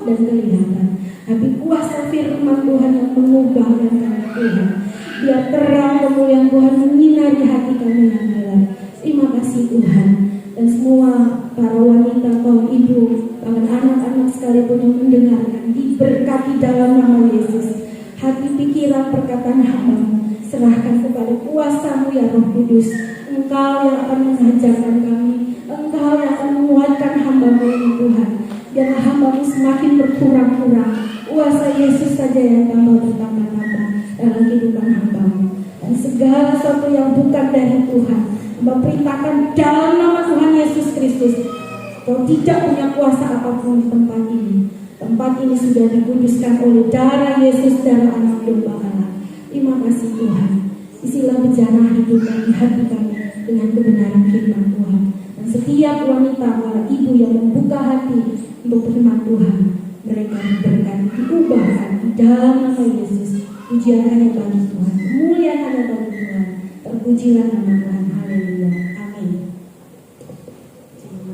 dan kelihatan. Tapi kuasa firman Tuhan yang mengubahkan kami Tuhan. Biar terang kemuliaan Tuhan menyinari hati kami yang gelap. Terima kasih Tuhan. Dan semua para wanita, kaum ibu, bahkan anak-anak sekalipun yang mendengarkan, diberkati dalam nama Yesus. Hati, pikiran, perkataan hamba serahkan kepada kuasa-Mu ya Roh Kudus. Engkau yang akan mengajarkan kami, Engkau yang akan menguatkan hamba-Mu ini Tuhan. Biarlah hamba-Mu semakin berkurang-kurang. Kuasa Yesus saja yang bertambah-tambah dalam kehidupan hamba-Mu. Dan segala sesuatu yang bukan dari Tuhan, Hamba perintahkan dalam nama Tuhan Yesus Kristus, Kau tidak punya kuasa apapun di tempat ini. Tempat ini sudah dikuduskan oleh darah Yesus, darah anak domba Allah. Terima kasih Tuhan. Isilah bejana hidup kami, hati kami dengan kebenaran firman Tuhan. Dan setiap wanita, para ibu yang membuka hati untuk firman Tuhan, mereka diberkati, diubahkan di dalam nama Yesus. Pujian hanya bagi Tuhan, kemuliaan hanya bagi Tuhan. Terpujilah nama Tuhan. Haleluya. Amin.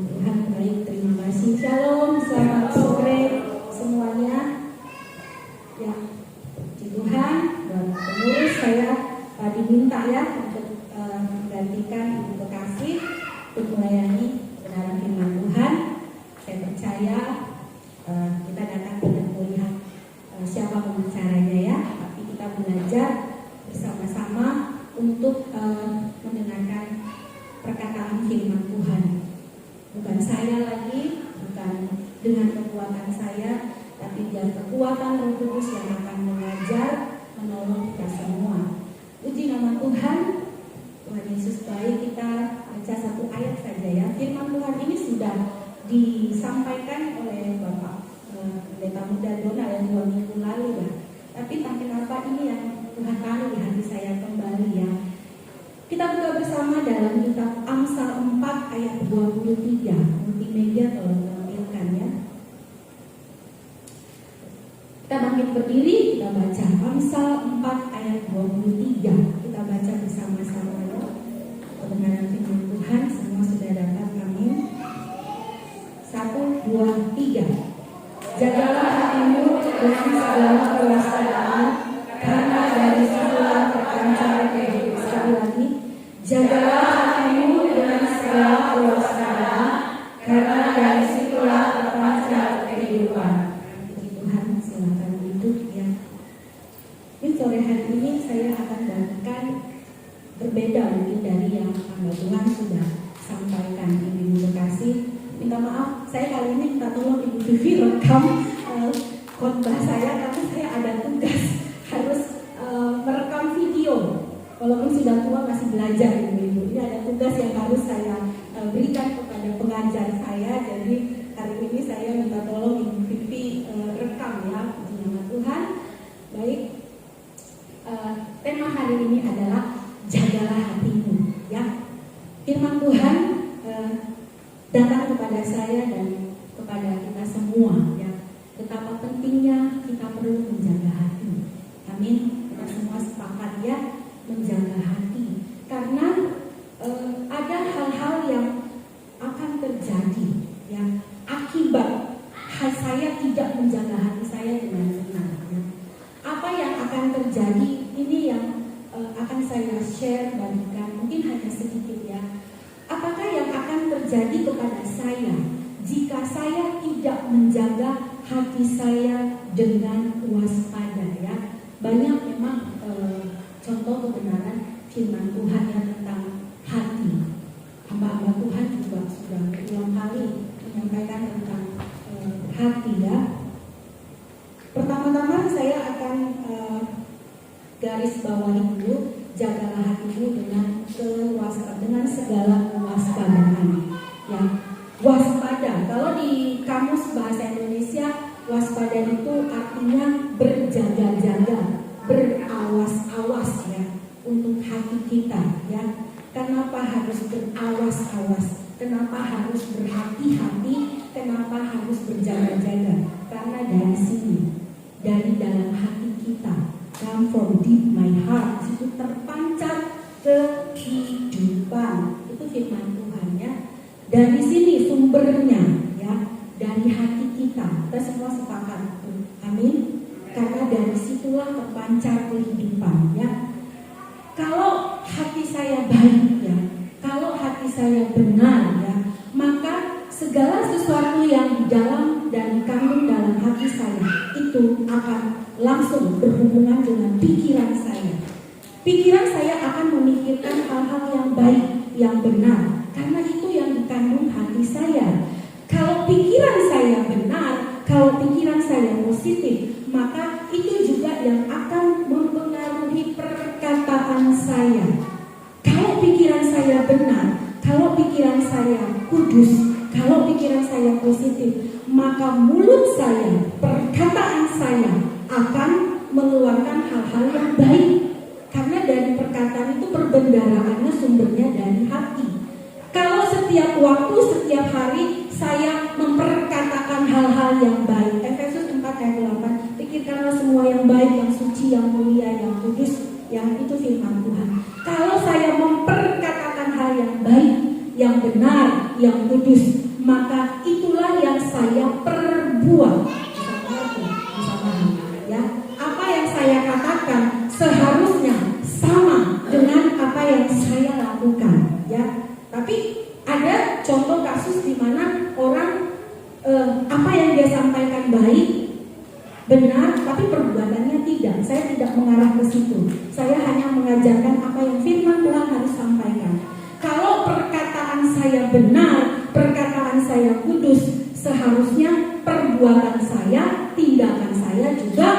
Tuhan baik, terima kasih. Shalom, selamat sore semuanya. Ya, puji Tuhan. Buat pengurus saya diminta ya untuk menggantikan Ibu Bekasi untuk melayani kebenaran firman Tuhan. Saya percaya kita datang tidak melihat siapa pembicaranya ya, tapi kita belajar bersama-sama untuk mendengarkan perkataan firman Tuhan. Bukan saya lagi, bukan dengan kekuatan saya, tapi biar kekuatan Roh Kudus yang akan mengajar, menolong kita semua. Puji nama Tuhan. Tuhan Yesus baik. Kita baca satu ayat saja ya. Firman Tuhan ini sudah disampaikan oleh Bapak Pendeta Muda Dona yang 2 minggu lalu ya. Tapi tak kenapa ini yang Tuhan taruh di hati saya kembali ya. Kita buka bersama dalam kitab Amsal 4 ayat 23. Multimedia tolong tampilkan ya. Kita bangkit berdiri, kita baca Amsal 4 ayat 23. Kita baca bersama-sama ya. Kebenaran firman Tuhan, semua sudah dapat kami. 1, 2, 3. Jagalah hatimu dengan segala kewaspadaan, karena dari situlah terpancar kehidupan. Sekali lagi, jagalah hatimu dengan segala kewaspadaan, karena dari situlah terpancar kehidupan. Tuhan, silakan duduk ya. Ini sore hari ini saya akan bagikan berbeda mungkin dari yang hamba Tuhan sudah sampaikan di Ibu Bekasi. Minta maaf, saya kali ini minta tolong Ibu Vivi rekam khotbah saya karena saya ada tugas harus merekam video. Walaupun sudah tua masih belajar Ibu. Ini ada tugas yang harus saya berikan kepada pengajar saya. Jadi hari ini saya minta tolong Ibu Vivi rekam ya. Puji nama Tuhan. Baik. Tema hari ini adalah jagalah hatimu ya. Firman Tuhan datang kepada saya dan kepada kita semua ya. Betapa pentingnya kita perlu menjaga hati. Amin. Kita semua sepakat ya, menjaga hati. Karena ada hal-hal yang akan terjadi ya, akibat saya tidak menjaga hati saya dengan benar ya. Apa yang akan terjadi ini yang akan saya share, bagikan, mungkin hanya sedikit ya. Apakah yang akan terjadi kepada saya jika saya tidak menjaga hati saya dengan waspada ya? Banyak memang contoh kebenaran firman Tuhan yang tentang hati. Hamba-hamba Tuhan juga sudah berulang kali menyampaikan tentang hati ya. Pertama-tama saya akan garis bawahi dulu, jagalah hatimu dengan kewaspadaan, dengan segala kewaspadaan ya. Waspada, kalau di kamus bahasa Indonesia waspada itu artinya berjaga-jaga, berawas-awas ya untuk hati kita ya. Kenapa harus berawas-awas? Kenapa harus berhati-hati? Kenapa harus berjaga-jaga? Karena dari sini, dari dalam hati kita, come from deep my heart, itu terpancar kehidupan. Itu firman Tuhan ya. Dari sini sumbernya ya, dari hati kita. Kita semua sepakat. Amin. Karena dari situlah terpancar kehidupan, ya. Kalau hati saya baik, ya, kalau hati saya benar, ya, maka segala sesuatu yang di dalam dan dikandung dalam hati saya itu akan langsung berhubungan dengan pikiran saya. Pikiran saya akan memikirkan hal-hal yang baik, yang benar, karena itu yang dikandung hati saya. Kalau pikiran saya benar, kalau pikiran saya positif, maka itu juga yang akan mempengaruhi perkataan saya. Kalau pikiran saya benar, kalau pikiran saya kudus, kalau pikiran saya positif, maka mulut saya, perkataan saya akan mengeluarkan hal-hal yang baik. Karena dari perkataan itu perbendaharaannya sumbernya dari hati. Kalau setiap waktu, setiap hari saya memperkatakan hal-hal yang baik, Efesus 4 ayat 8, pikirkanlah semua yang baik, yang suci, yang mulia, yang kudus, yang itu firman Tuhan. Kalau saya memperkatakan hal yang baik, yang benar, yang kudus, maka itulah yang saya perbuat. Ya, apa yang saya katakan seharusnya sama dengan apa yang saya lakukan, ya. Tapi ada contoh kasus di mana orang apa yang dia sampaikan baik, benar, tapi perbuatannya tidak. Saya tidak mengarah ke situ. Saya hanya mengajarkan apa yang firman Tuhan harus sampaikan. Kalau perkataan saya benar, perkataan saya kudus, seharusnya perbuatan saya, tindakan saya juga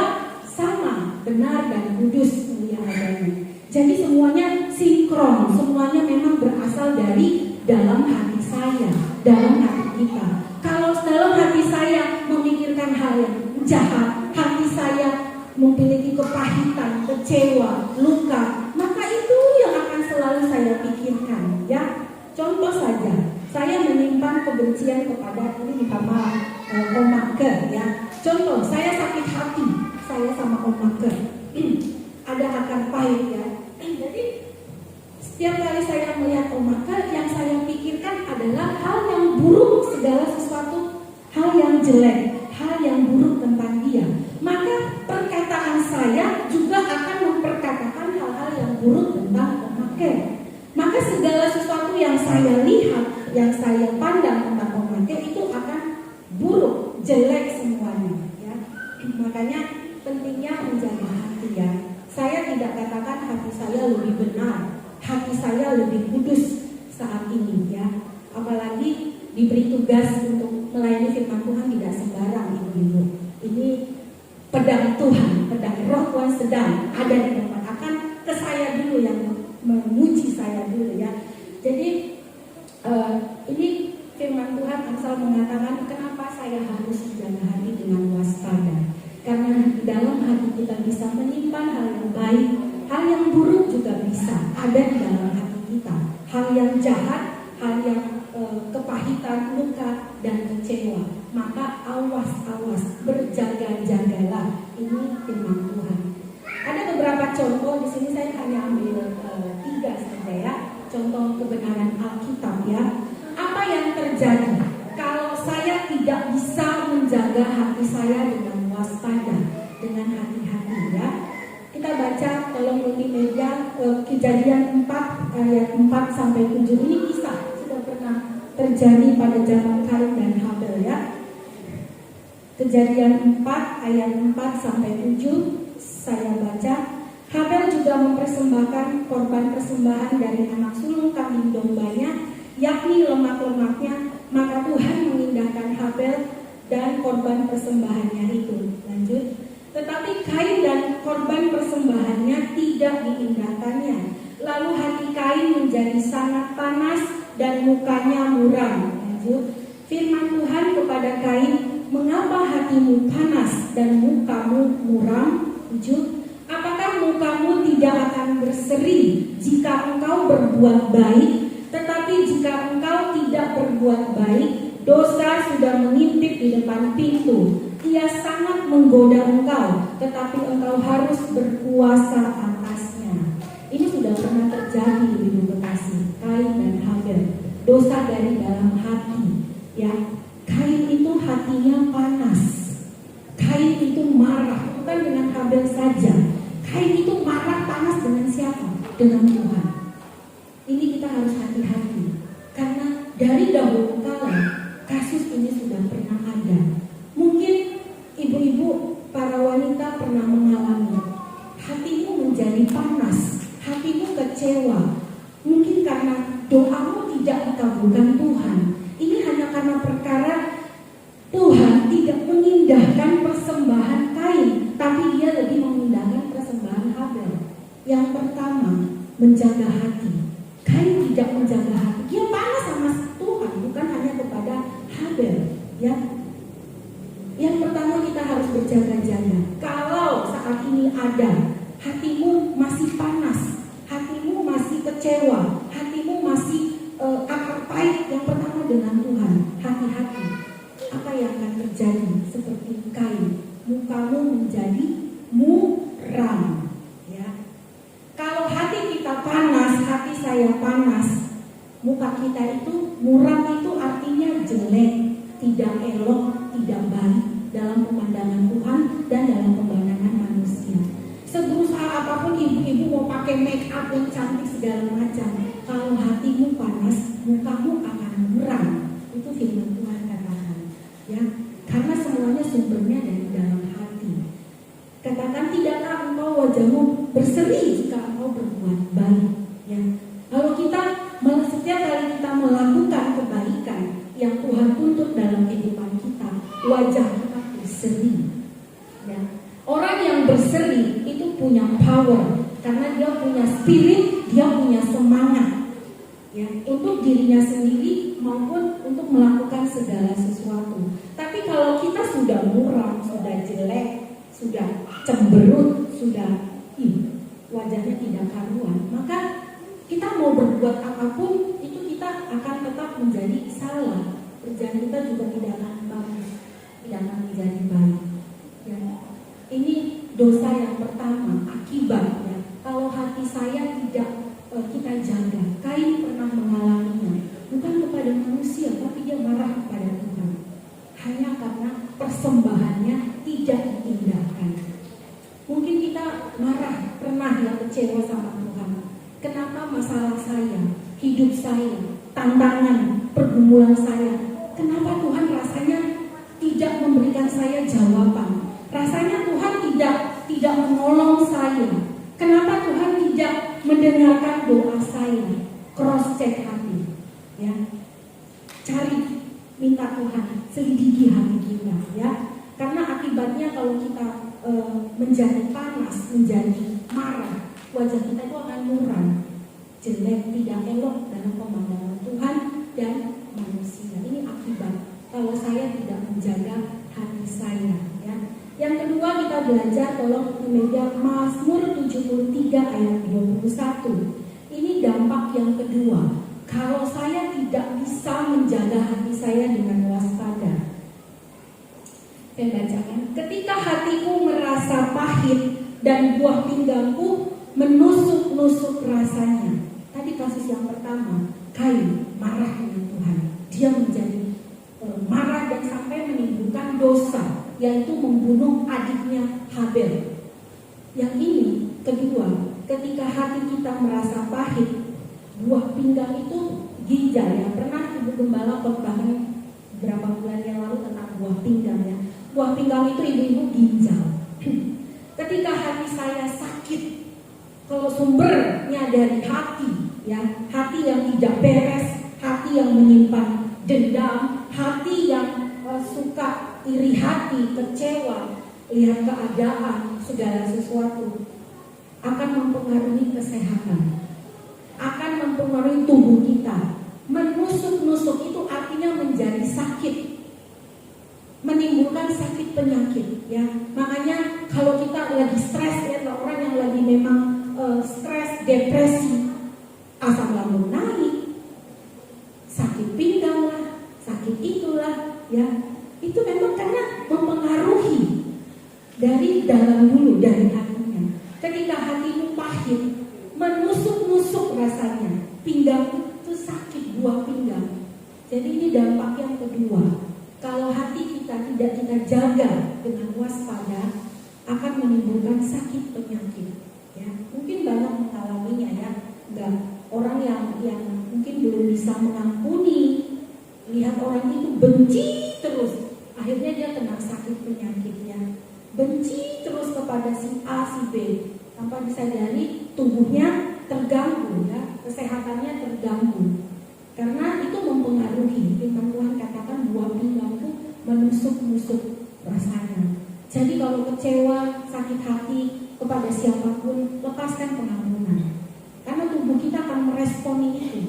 sama, benar dan kudus, mulia adanya. Jadi semuanya sinkron, semuanya memang berasal dari dalam hati saya, dalam hati kita. Kalau dalam hati saya memikirkan hal yang jahat, hati saya memiliki kepahitan, kecewa, luka, maka itu yang akan selalu saya pikirkan, ya. Contoh saja, saya menyimpan kebencian kepada ini sama Om Maker, ya. Contoh, saya sakit hati, saya sama Om Maker. Ada akar pahit, ya. Jadi setiap kali saya melihat Om Maker, yang saya pikirkan adalah hal yang buruk, segala sesuatu, hal yang jelek, hal yang buruk tentang dia. Maka perkataan saya juga akan memperkatakan hal-hal yang buruk tentang Om Maker. Maka segala sesuatu yang saya lihat, yang saya pandang tentang Om Maker itu akan buruk, jelek semuanya, ya. Makanya pentingnya menjaga hati, ya. Saya tidak katakan hati saya lebih benar, hati saya lebih kudus saat ini, ya. Apalagi diberi tugas untuk melayani firman Tuhan tidak sembarang, ibu-ibu. Ini pedang Tuhan, pedang Roh Tuhan sedang ada di depan. Akan ke saya dulu yang memuji saya dulu, ya. Jadi ini firman Tuhan asal mengatakan kenapa saya harus menjaga hati dengan waspada. Karena di dalam hati kita bisa menyimpan hal yang baik, hal yang buruk juga bisa ada di dalam hati kita. Hal yang jahat, hal yang kepahitan, luka, dan kecewa. Maka awas-awas, berjaga-jagalah. Ini firman Tuhan. Ada beberapa contoh di sini, saya hanya ambil 3 saja, ya. Contoh kebenaran Alkitab, ya. Apa yang terjadi kalau saya tidak bisa menjaga hati saya dengan waspada, dengan hati-hati, ya. Kita baca tolong multimedia Kejadian 4 ayat 4 sampai 7. Ini kisah sudah pernah terjadi pada zaman Kain dan Habel, ya. Kejadian 4 ayat 4 sampai 7 saya baca. Habel juga mempersembahkan korban persembahan dari anak sulung kambing dombanya, yakni lemak-lemaknya. Maka Tuhan mengindahkan Habel dan korban persembahannya itu. Lanjut. Tetapi Kain dan korban persembahannya tidak diindahkannya. Lalu hati Kain menjadi sangat panas dan mukanya muram. Lanjut. Firman Tuhan kepada Kain, mengapa hatimu panas dan mukamu muram? Lanjut. Apakah mukamu tidak akan berseri jika engkau berbuat baik? Tetapi jika engkau tidak berbuat baik, dosa sudah mengintip di depan pintu. Ia sangat menggoda engkau, tetapi engkau harus berkuasa atasnya. Ini sudah pernah terjadi, ibu kekasih, Kain dan Habel. Dosa dari dalam hati, ya. Kain itu hatinya panas. dengan Tuhan. Ini kita harus hati-hati, karena dari dahulu kala kasus ini sudah pernah ada. Mungkin ibu-ibu, para wanita pernah mengalami. Hatimu menjadi panas, hatimu kecewa. Mungkin karena doamu tidak dikabulkan Tuhan. Ini hanya karena perkara Tuhan tidak mengindahkan persembahan Kain, tapi dia lebih mengindahkan persembahan Habel. Yang pertama, menjaga hati. Kain tidak menjaga hati. Dia panas sama Tuhan, bukan hanya kepada Habel. Ya. Yang pertama kita harus berjaga-jaga. Kalau saat ini ada hatimu masih panas, hatimu masih kecewa, hatimu masih apart yang pertama dengan Tuhan, hati-hati. Apa yang akan terjadi? Seperti Kain, mukamu menjadi muram. Ya. Kalau hati kita panas, hati saya panas, muka kita itu muram, itu artinya jelek, tidak elok, tidak baik dalam pemandangan Tuhan dan dalam pemandangan manusia. Seberusaha apapun ibu-ibu mau pakai make up yang cantik segala macam, kalau hatimu panas, mukamu akan muram. Itu firman Tuhan katakan. Ya, karena semuanya sumbernya dari dalam hati. Katakan, tidakkah engkau wajahmu berseri jika engkau berbuat baik? Ya, kalau kita setiap kali kita melakukan kebaikan yang Tuhan tuntut dalam kehidupan kita, wajah kita berseri. Ya. Orang yang berseri itu punya power, karena dia punya spirit, dia punya semangat, ya, untuk dirinya sendiri maupun untuk melakukan segala sesuatu. Tapi kalau kita sudah muram, sudah jelek, sudah cemberut, sudah wajahnya tidak karuan, maka kita mau berbuat apapun itu kita akan tetap menjadi salah. Kerjaan kita juga tidak akan bagus, tidak akan menjadi baik. Ya. Ini dosa yang pertama, akibatnya. Kalau hati saya tidak kita jaga. Kain pernah mengalaminya, bukan kepada manusia, tapi dia marah kepada Tuhan. Hanya karena persembahannya tidak diindahkan. Mungkin kita marah, pernah ya kecewa sama Tuhan. Kenapa masalah saya, hidup saya, tantangan, pergumulan saya, kenapa Tuhan rasanya tidak memberikan saya jawaban? Rasanya Tuhan tidak menolong saya. Kenapa Tuhan tidak mendengarkan doa saya? Cross check hati, ya. Cari, minta Tuhan selidiki hati kita, ya. Karena akibatnya kalau kita menjadi panas, menjadi marah, wajah kita itu akan muram, jelek, tidak elok dalam pemandangan Tuhan dan manusia. Ini akibat kalau saya tidak menjaga hati saya, ya. Yang kedua, kita belajar, tolong di meja Mazmur 73 ayat 21. Ini dampak yang kedua. Kalau saya tidak bisa menjaga hati saya dengan waspada. Saya bacakan. Ketika hatiku merasa pahit dan buah pinggangku menusuk-nusuk rasanya. Tadi kasus yang pertama, Kain marah dengan Tuhan. Dia menjadi marah dan sampai menimbulkan dosa, yaitu membunuh adiknya Habel. Yang ini kedua, ketika hati kita merasa pahit, buah pinggang itu ginjal, ya. Pernah Ibu Gembala khotbahkan beberapa bulan yang lalu tentang buah pinggang, ya. Buah pinggang itu ibu-ibu ginjal. Ketika hati saya sakit, kalau sumbernya dari hati, ya, hati yang tidak beres, hati yang menyimpan dendam, hati yang suka iri hati, kecewa, lihat keadaan, segala sesuatu, akan mempengaruhi kesehatan, akan mempengaruhi tubuh kita. Menusuk-nusuk itu artinya menjadi sakit, menimbulkan sakit penyakit, ya. Makanya kalau kita lagi stres, ya, orang yang lagi memang stres, depresi, asam lambung naik, sakit pinggang lah, sakit itulah, ya. Itu memang karena mempengaruhi dari dalam dulu, dari hatinya. Ketika hatimu pahit, menusuk-nusuk rasanya, pinggang itu sakit, buah pinggang. Jadi ini dampak yang kedua. Kalau hati kita tidak kita jaga dengan waspada, akan menimbulkan sakit penyakit, ya. Mungkin banyak mengalaminya, ya. mengampuni, lihat orang itu benci terus, akhirnya dia kena sakit penyakitnya, benci terus kepada si A, si B, tanpa disadari tubuhnya terganggu, ya, kesehatannya terganggu. Karena itu mempengaruhi. Firman Tuhan katakan buah pinggang itu menusuk-nusuk rasanya. Jadi kalau kecewa, sakit hati kepada siapapun, lepaskan pengampunan. Karena tubuh kita akan meresponi itu,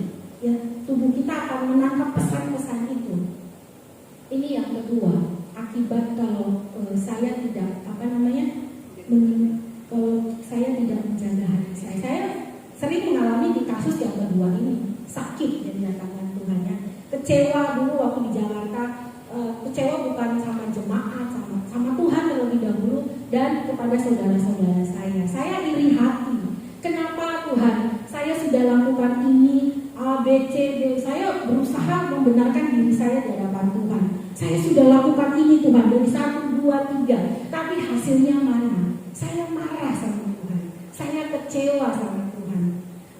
ya, tubuh kita akan menangkap pesan-pesan itu. Ini yang kedua, akibat kalau saya tidak kalau saya tidak menjaga hati saya. Saya sering mengalami di kasus yang kedua ini, sakit yang dinyatakan Tuhan, ya. Kecewa dulu waktu di Jakarta, kecewa bukan sama jemaat, sama Tuhan terlebih dahulu dan kepada saudara-saudara saya. Saya iri hati. Kenapa Tuhan? Saya sudah lakukan ini A, B, C, D. Saya berusaha membenarkan diri saya di hadapan Tuhan. Saya sudah lakukan ini Tuhan dari 1, 2, 3. Tapi hasilnya mana? Saya marah sama Tuhan. Saya kecewa sama Tuhan.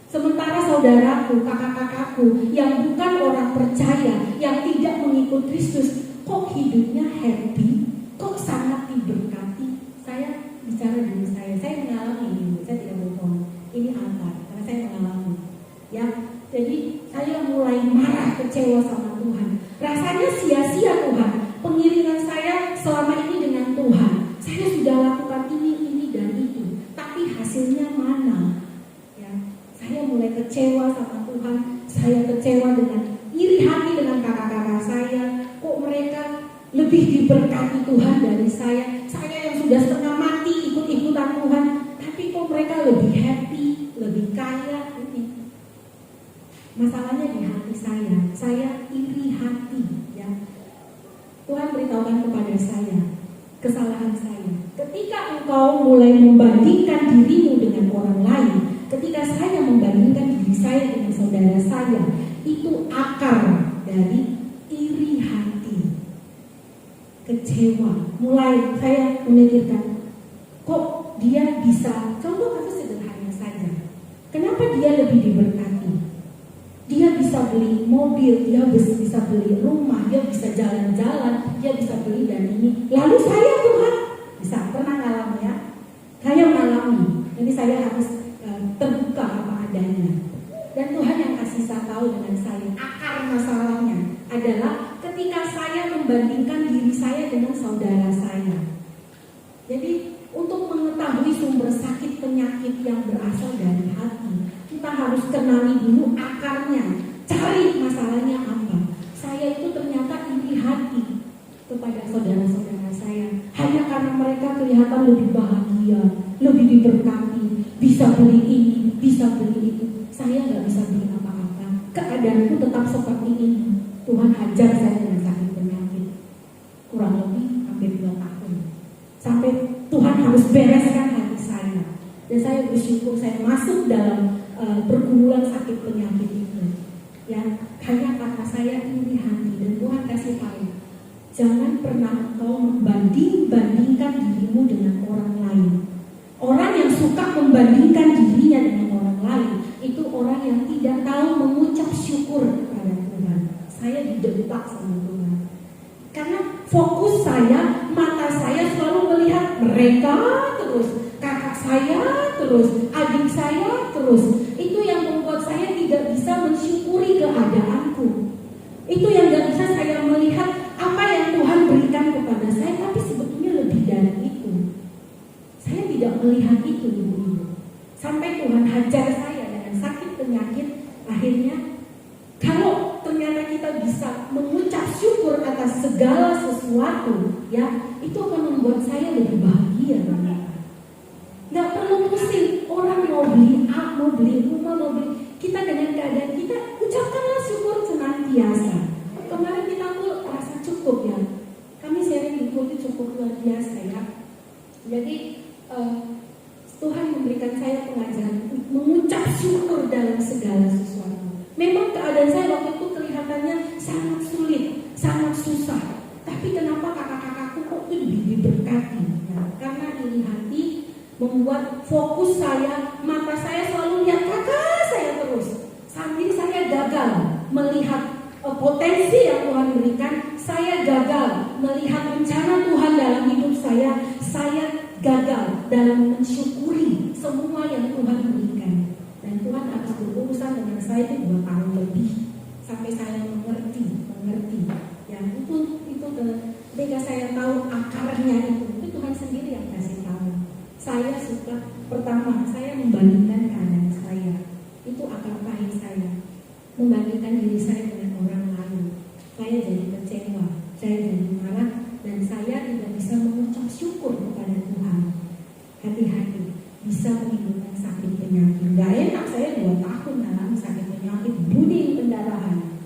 Sementara saudaraku, kakak-kakakku yang bukan orang percaya, yang tidak mengikut Kristus, kok hidupnya happy, kok sangat diberkati. Saya bicara diri saya mengalami ini, saya tidak bohong. Ini antar, karena saya mengalami. Ya, jadi saya mulai marah, kecewa sama Tuhan. Rasanya sia-sia Tuhan. Pengiringan saya selama ini dengan Tuhan. Saya sudah lakukan ini dan itu. Tapi hasilnya mana? Ya, saya mulai kecewa sama Tuhan. Saya kecewa dengan iri hati dengan kakak-kakak saya. Kok mereka lebih diberkati Tuhan dari saya? Saya yang sudah setengah mati ikut-ikutan Tuhan. Tapi kok mereka lebih happy, lebih kaya? Masalahnya di hati saya iri hati, ya. Tuhan beritahukan kepada saya kesalahan saya. Ketika engkau mulai membandingkan dirimu dengan orang lain, ketika saya membandingkan diri saya dengan saudara saya, itu akar dari iri hati, kecewa. Mulai saya memikirkan, kok dia bisa, contoh kasus sederhana saja, kenapa dia lebih diberkati? Dia bisa beli mobil, dia bisa beli rumah, dia bisa jalan-jalan, dia bisa beli dan ini. Lalu saya Tuhan, bisa pernah ngalami, ya? Saya mengalami, jadi saya harus terbuka apa adanya. Dan Tuhan yang kasih saya tahu dengan saya, akar masalahnya adalah ketika saya membandingkan diri saya dengan saudara saya. Jadi untuk mengetahui sumber sakit penyakit yang berasal dari hati, kita harus kenali dulu akarnya, cari masalahnya apa. Saya itu ternyata iri hati kepada saudara-saudara saya hanya karena mereka kelihatan lebih bahagia, lebih diberkati, bisa beli ini, bisa beli itu. Saya nggak bisa beli apa-apa. Keadaanku tetap seperti ini. Tuhan hajar saya dengan sakit penyakit kurang lebih hampir 2 tahun. Sampai Tuhan harus bereskan hati saya. Dan saya bersyukur saya masuk dalam pergumulan sakit penyakit itu. Ya, hanya kata saya iri hati dan Tuhan kasih tahu, jangan pernah engkau membanding-bandingkan dirimu dengan orang lain. Orang yang suka membandingkan dirinya dengan orang lain itu orang yang tidak tahu mengucap syukur kepada Tuhan. Saya didepak sama Tuhan. Karena fokus saya, mata saya selalu melihat mereka terus, kakak saya terus, adik saya terus. Itu yang membuat saya tidak bisa mensyukuri keadaanku. Itu yang tidak bisa saya melihat apa yang Tuhan berikan kepada saya, tapi sebetulnya lebih dari itu. Saya tidak melihat itu, ibu-ibu. Sampai Tuhan hajar saya dengan sakit penyakit. Akhirnya kalau ternyata kita bisa mengucap syukur atas segala sesuatu, ya, itu akan membuat saya lebih bahagia. Nggak perlu pusing, orang mau beli A, mau beli rumah, mau beli. Kita dengan keadaan kita, ucapkanlah syukur senantiasa. Kemarin kita tuh rasa cukup, ya. Kami sharing di itu cukup luar biasa, ya. Jadi Tuhan memberikan saya pengajaran mengucap syukur dalam segala sesuatu. Memang keadaan saya waktu itu kelihatannya sangat sulit, sangat susah. Tapi kenapa kakak-kakakku kok lebih diberkati? Ya, karena iri hati membuat fokus saya, mata saya selalu lihat kakak saya terus. Sambil saya gagal melihat potensi yang Tuhan berikan, saya gagal melihat rencana Tuhan dalam hidup saya gagal dalam mensyukuri semua yang Tuhan berikan. Dan Tuhan harus berurusan dengan saya itu 2 tahun lebih sampai saya mengerti. Ya, itu ketika saya tahu akarnya itu Tuhan sendiri yang kasih tahu. Saya suka pertama saya membandingkan keadaan saya. Itu akar pahit saya. Membandingkan diri saya dengan orang lain. Saya jadi kecewa, saya jadi marah, dan saya tidak bisa mengucap syukur kepada Tuhan. Hati-hati, bisa menimbulkan sakit penyakit. Gak enak saya 2 tahun dalam sakit penyakit, bunyi pendarahan.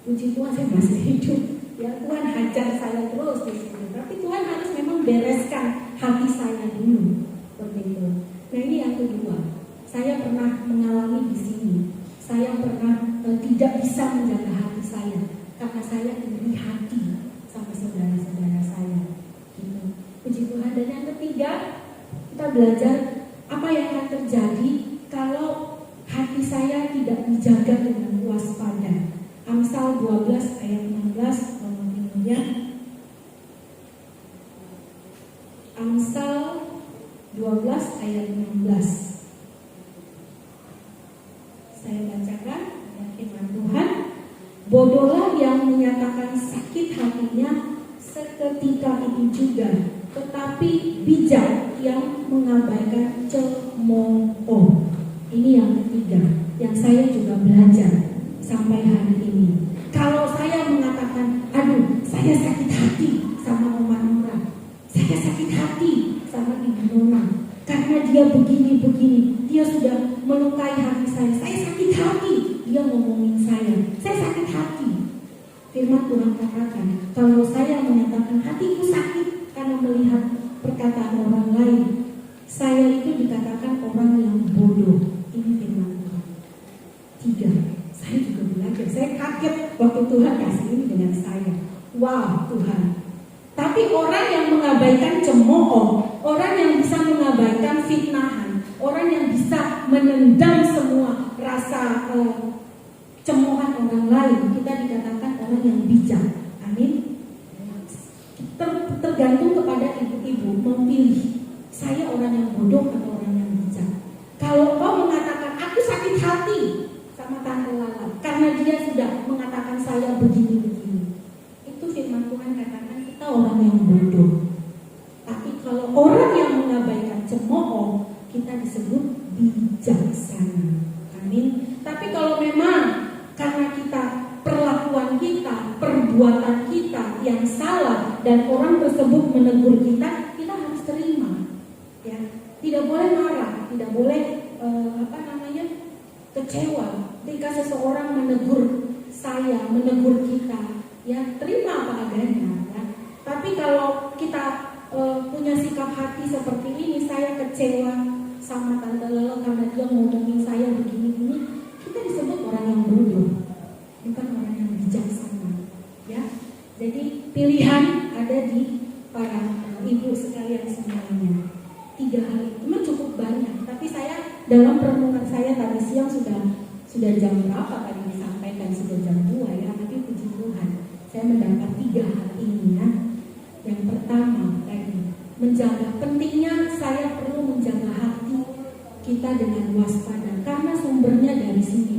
Puji Tuhan saya masih hidup. Ya, Tuhan hajar saya terus di sini. Tapi Tuhan harus memang bereskan hati saya dulu, seperti itu. Nah, ini yang kedua. Saya pernah mengalami di sini. Saya pernah tidak bisa menjaga hati saya karena saya iri hati sama saudara-saudara saya. Gitu. Puji Tuhan. Dan yang ketiga, kita belajar apa yang akan terjadi kalau hati saya tidak dijaga dengan waspada. Amsal 12 ayat 16, ya. Amsal 12 ayat 16. Saya bacakan firman Tuhan. Bodohlah yang menyatakan sakit hatinya seketika itu juga, tetapi bijak yang mengabaikan cemooh. Ini yang ketiga yang saya juga belajar sampai hari ini. Kalau saya mengatakan, aduh, saya sakit hati sama Oma Nora, saya sakit hati sama Ibu Nona, karena dia begini-begini, dia sudah melukai hati saya sakit hati, dia ngomongin saya sakit hati. Firman Tuhan katakan, kalau saya menyatakan hatiku sakit karena melihat perkataan orang lain, saya itu dikatakan orang yang bodoh. Ini firman Tuhan. 3. Saya juga belajar, saya kaget waktu Tuhan kasih ini dengan saya. Wow, Tuhan. Tapi orang yang mengabaikan cemooh, orang yang bisa mengabaikan fitnahan, orang yang bisa menendam semua rasa cemoohan orang lain, kita dikatakan orang yang bijak. Amin. Tergantung kepada ibu-ibu memilih, saya orang yang bodoh atau orang yang bijak. Kalau kau mengatakan aku sakit hati sama Tante Lala karena dia sudah mengatakan saya begini-begini, itu firman Tuhan katakan kita orang yang bodoh. Tapi kalau orang yang mengabaikan cemooh, kita disebut bijaksana. Amin. Tapi kalau memang karena kita perlakuan kita, perbuatan kita yang salah dan orang tersebut menegur kita, kita harus terima. Ya, tidak boleh marah, tidak boleh kecewa ketika seseorang menegur saya, menegur kita, ya terima apa adanya. Ya. Tapi kalau kita punya sikap hati seperti ini, saya kecewa sama Tante Lala karena dia ngomongin saya begini-begini, kita disebut orang yang bodoh, bukan orang yang bijaksana. Ya, jadi pilihan ada di para ibu sekalian semuanya. 3 hal itu memang cukup banyak, tapi saya dalam perenungan saya tadi siang sudah jam berapa tadi disampaikan, sudah jam 2 ya, tapi puji Tuhan saya mendapat 3 hal ini ya. Yang pertama tadi, menjaga, pentingnya saya perlu menjaga hati kita dengan waspada karena sumbernya dari sini.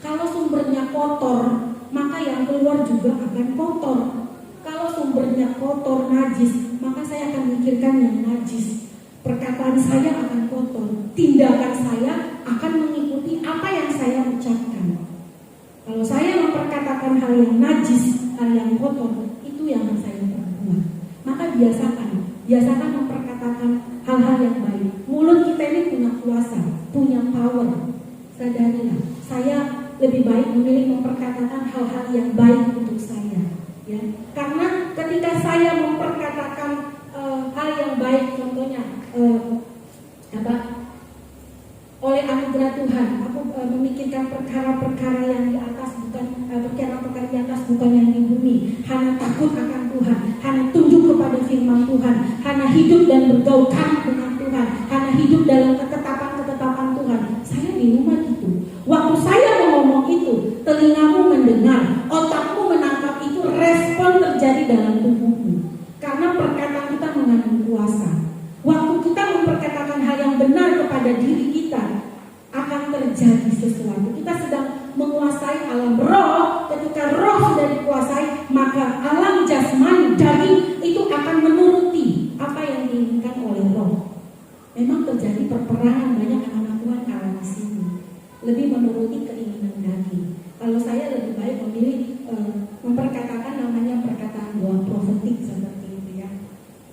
Kalau sumbernya kotor, maka yang keluar juga akan kotor. Kalau sumbernya kotor, najis, maka saya akan mikirkan yang najis. Perkataan saya akan kotor, tindakan saya akan mengikuti apa yang saya ucapkan. Kalau saya memperkatakan hal yang najis, hal yang kotor, itu yang saya perbuat. Maka biasakan memperkatakan hal-hal yang baik. Mulut kita ini punya kuasa, punya power. Sadarilah, saya lebih baik memilih memperkatakan hal-hal yang baik untuk saya. Ya, karena ketika saya memperkatakan hal yang baik, contohnya oleh anugerah Tuhan, aku memikirkan perkara-perkara yang di atas, bukan perkara-perkara di atas, bukan yang di bumi. Hana takut akan Tuhan, Hana tunduk kepada firman Tuhan, Hana hidup dan bergaul dengan Tuhan, Hana hidup dalam ketetapan Tuhan. Saya di rumah gitu. Waktu saya mau ngomong itu, telingamu terjadi sesuatu. Kita sedang menguasai alam roh. Ketika roh sudah dikuasai, maka alam jasmani, daging itu akan menuruti apa yang diinginkan oleh roh. Memang terjadi perperangan, banyak anak-anak Tuhan kalah di sini, lebih menuruti keinginan daging. Kalau saya lebih baik memilih memperkatakan namanya perkataan doa profetik seperti itu ya.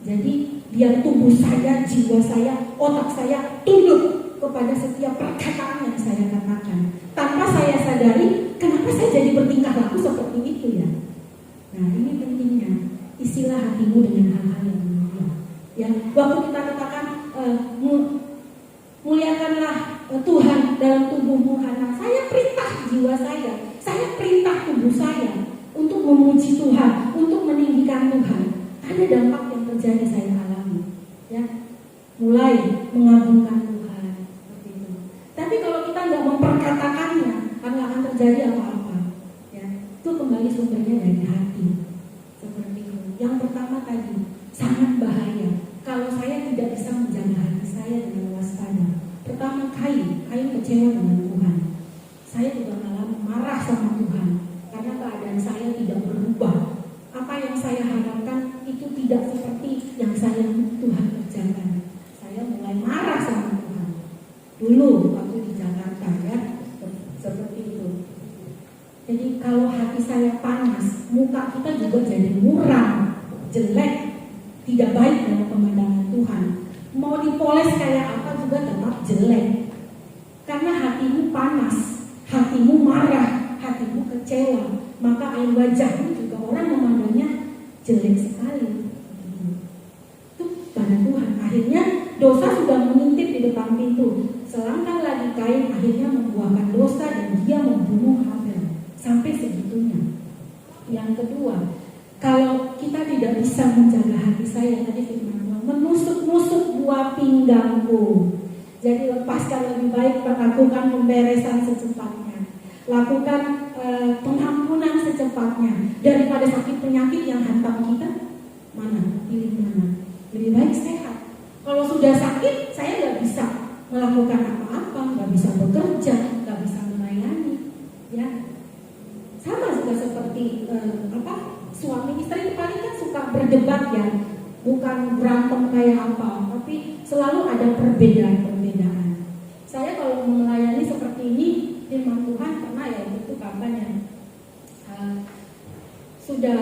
Jadi biar tubuh saya, jiwa saya, otak saya tunduk kepada setiap perkataan yang saya katakan. Tanpa saya sadari, kenapa saya jadi bertingkah laku seperti itu ya. Nah ini pentingnya, isilah hatimu dengan hal-hal yang mulia. Ya, waktu kita katakan muliakanlah Tuhan dalam tubuhmu, karena saya perintah jiwa saya perintah tubuh saya untuk memuji Tuhan, untuk meninggikan Tuhan. Ada dampak yang terjadi saya alami, ya, mulai mengagungkan Tuhan seperti itu. Tapi kalau kita nggak memperkatakannya, nggak akan terjadi apa-apa. Ya, itu kembali sumbernya dari hati, seperti itu. Yang pertama tadi sangat bahaya kalau saya tidak bisa menjaga hati saya dengan waspada. Pertama, Kain kecewa dengan Tuhan. Saya juga malah marah sama Tuhan karena keadaan saya tidak berubah. Apa yang saya harapkan itu tidak seperti yang Tuhan kerjakan. Saya mulai marah sama Tuhan. Dulu waktu di Jakarta ya, seperti itu. Jadi kalau hati saya panas, muka kita juga jadi muram, jelek, tidak baik dalam pemandangan Tuhan. Mau dipoles kayak apa juga tetap jelek. Karena hatimu panas, hatimu marah, hatimu kecewa, maka air wajahmu juga orang memandangnya jelek sekali. Itu pada Tuhan. Akhirnya dosa sudah mengintip di depan pintu. Selangkah lagi Kain akhirnya membuahkan dosa dan dia membunuh Habel. Sampai segitunya. Yang kedua, kalau kita tidak bisa menjaga hati saya, tadi firman Tuhan, menusuk-nusuk buah pinggangku. Jadi lepaskan, lebih baik lakukan pemberesan secepatnya, lakukan pengampunan secepatnya, daripada sakit penyakit yang hantam kita. Mana? Pilih mana? Lebih baik sehat. Kalau sudah sakit, saya nggak bisa melakukan apa-apa, nggak bisa bekerja, nggak bisa melayani. Ya, sama juga seperti suami istri paling kan suka berdebat ya, bukan berantem kayak apa, tapi selalu ada perbedaan. Saya kalau melayani seperti ini, firman Tuhan karena ya itu kapan ya, sudah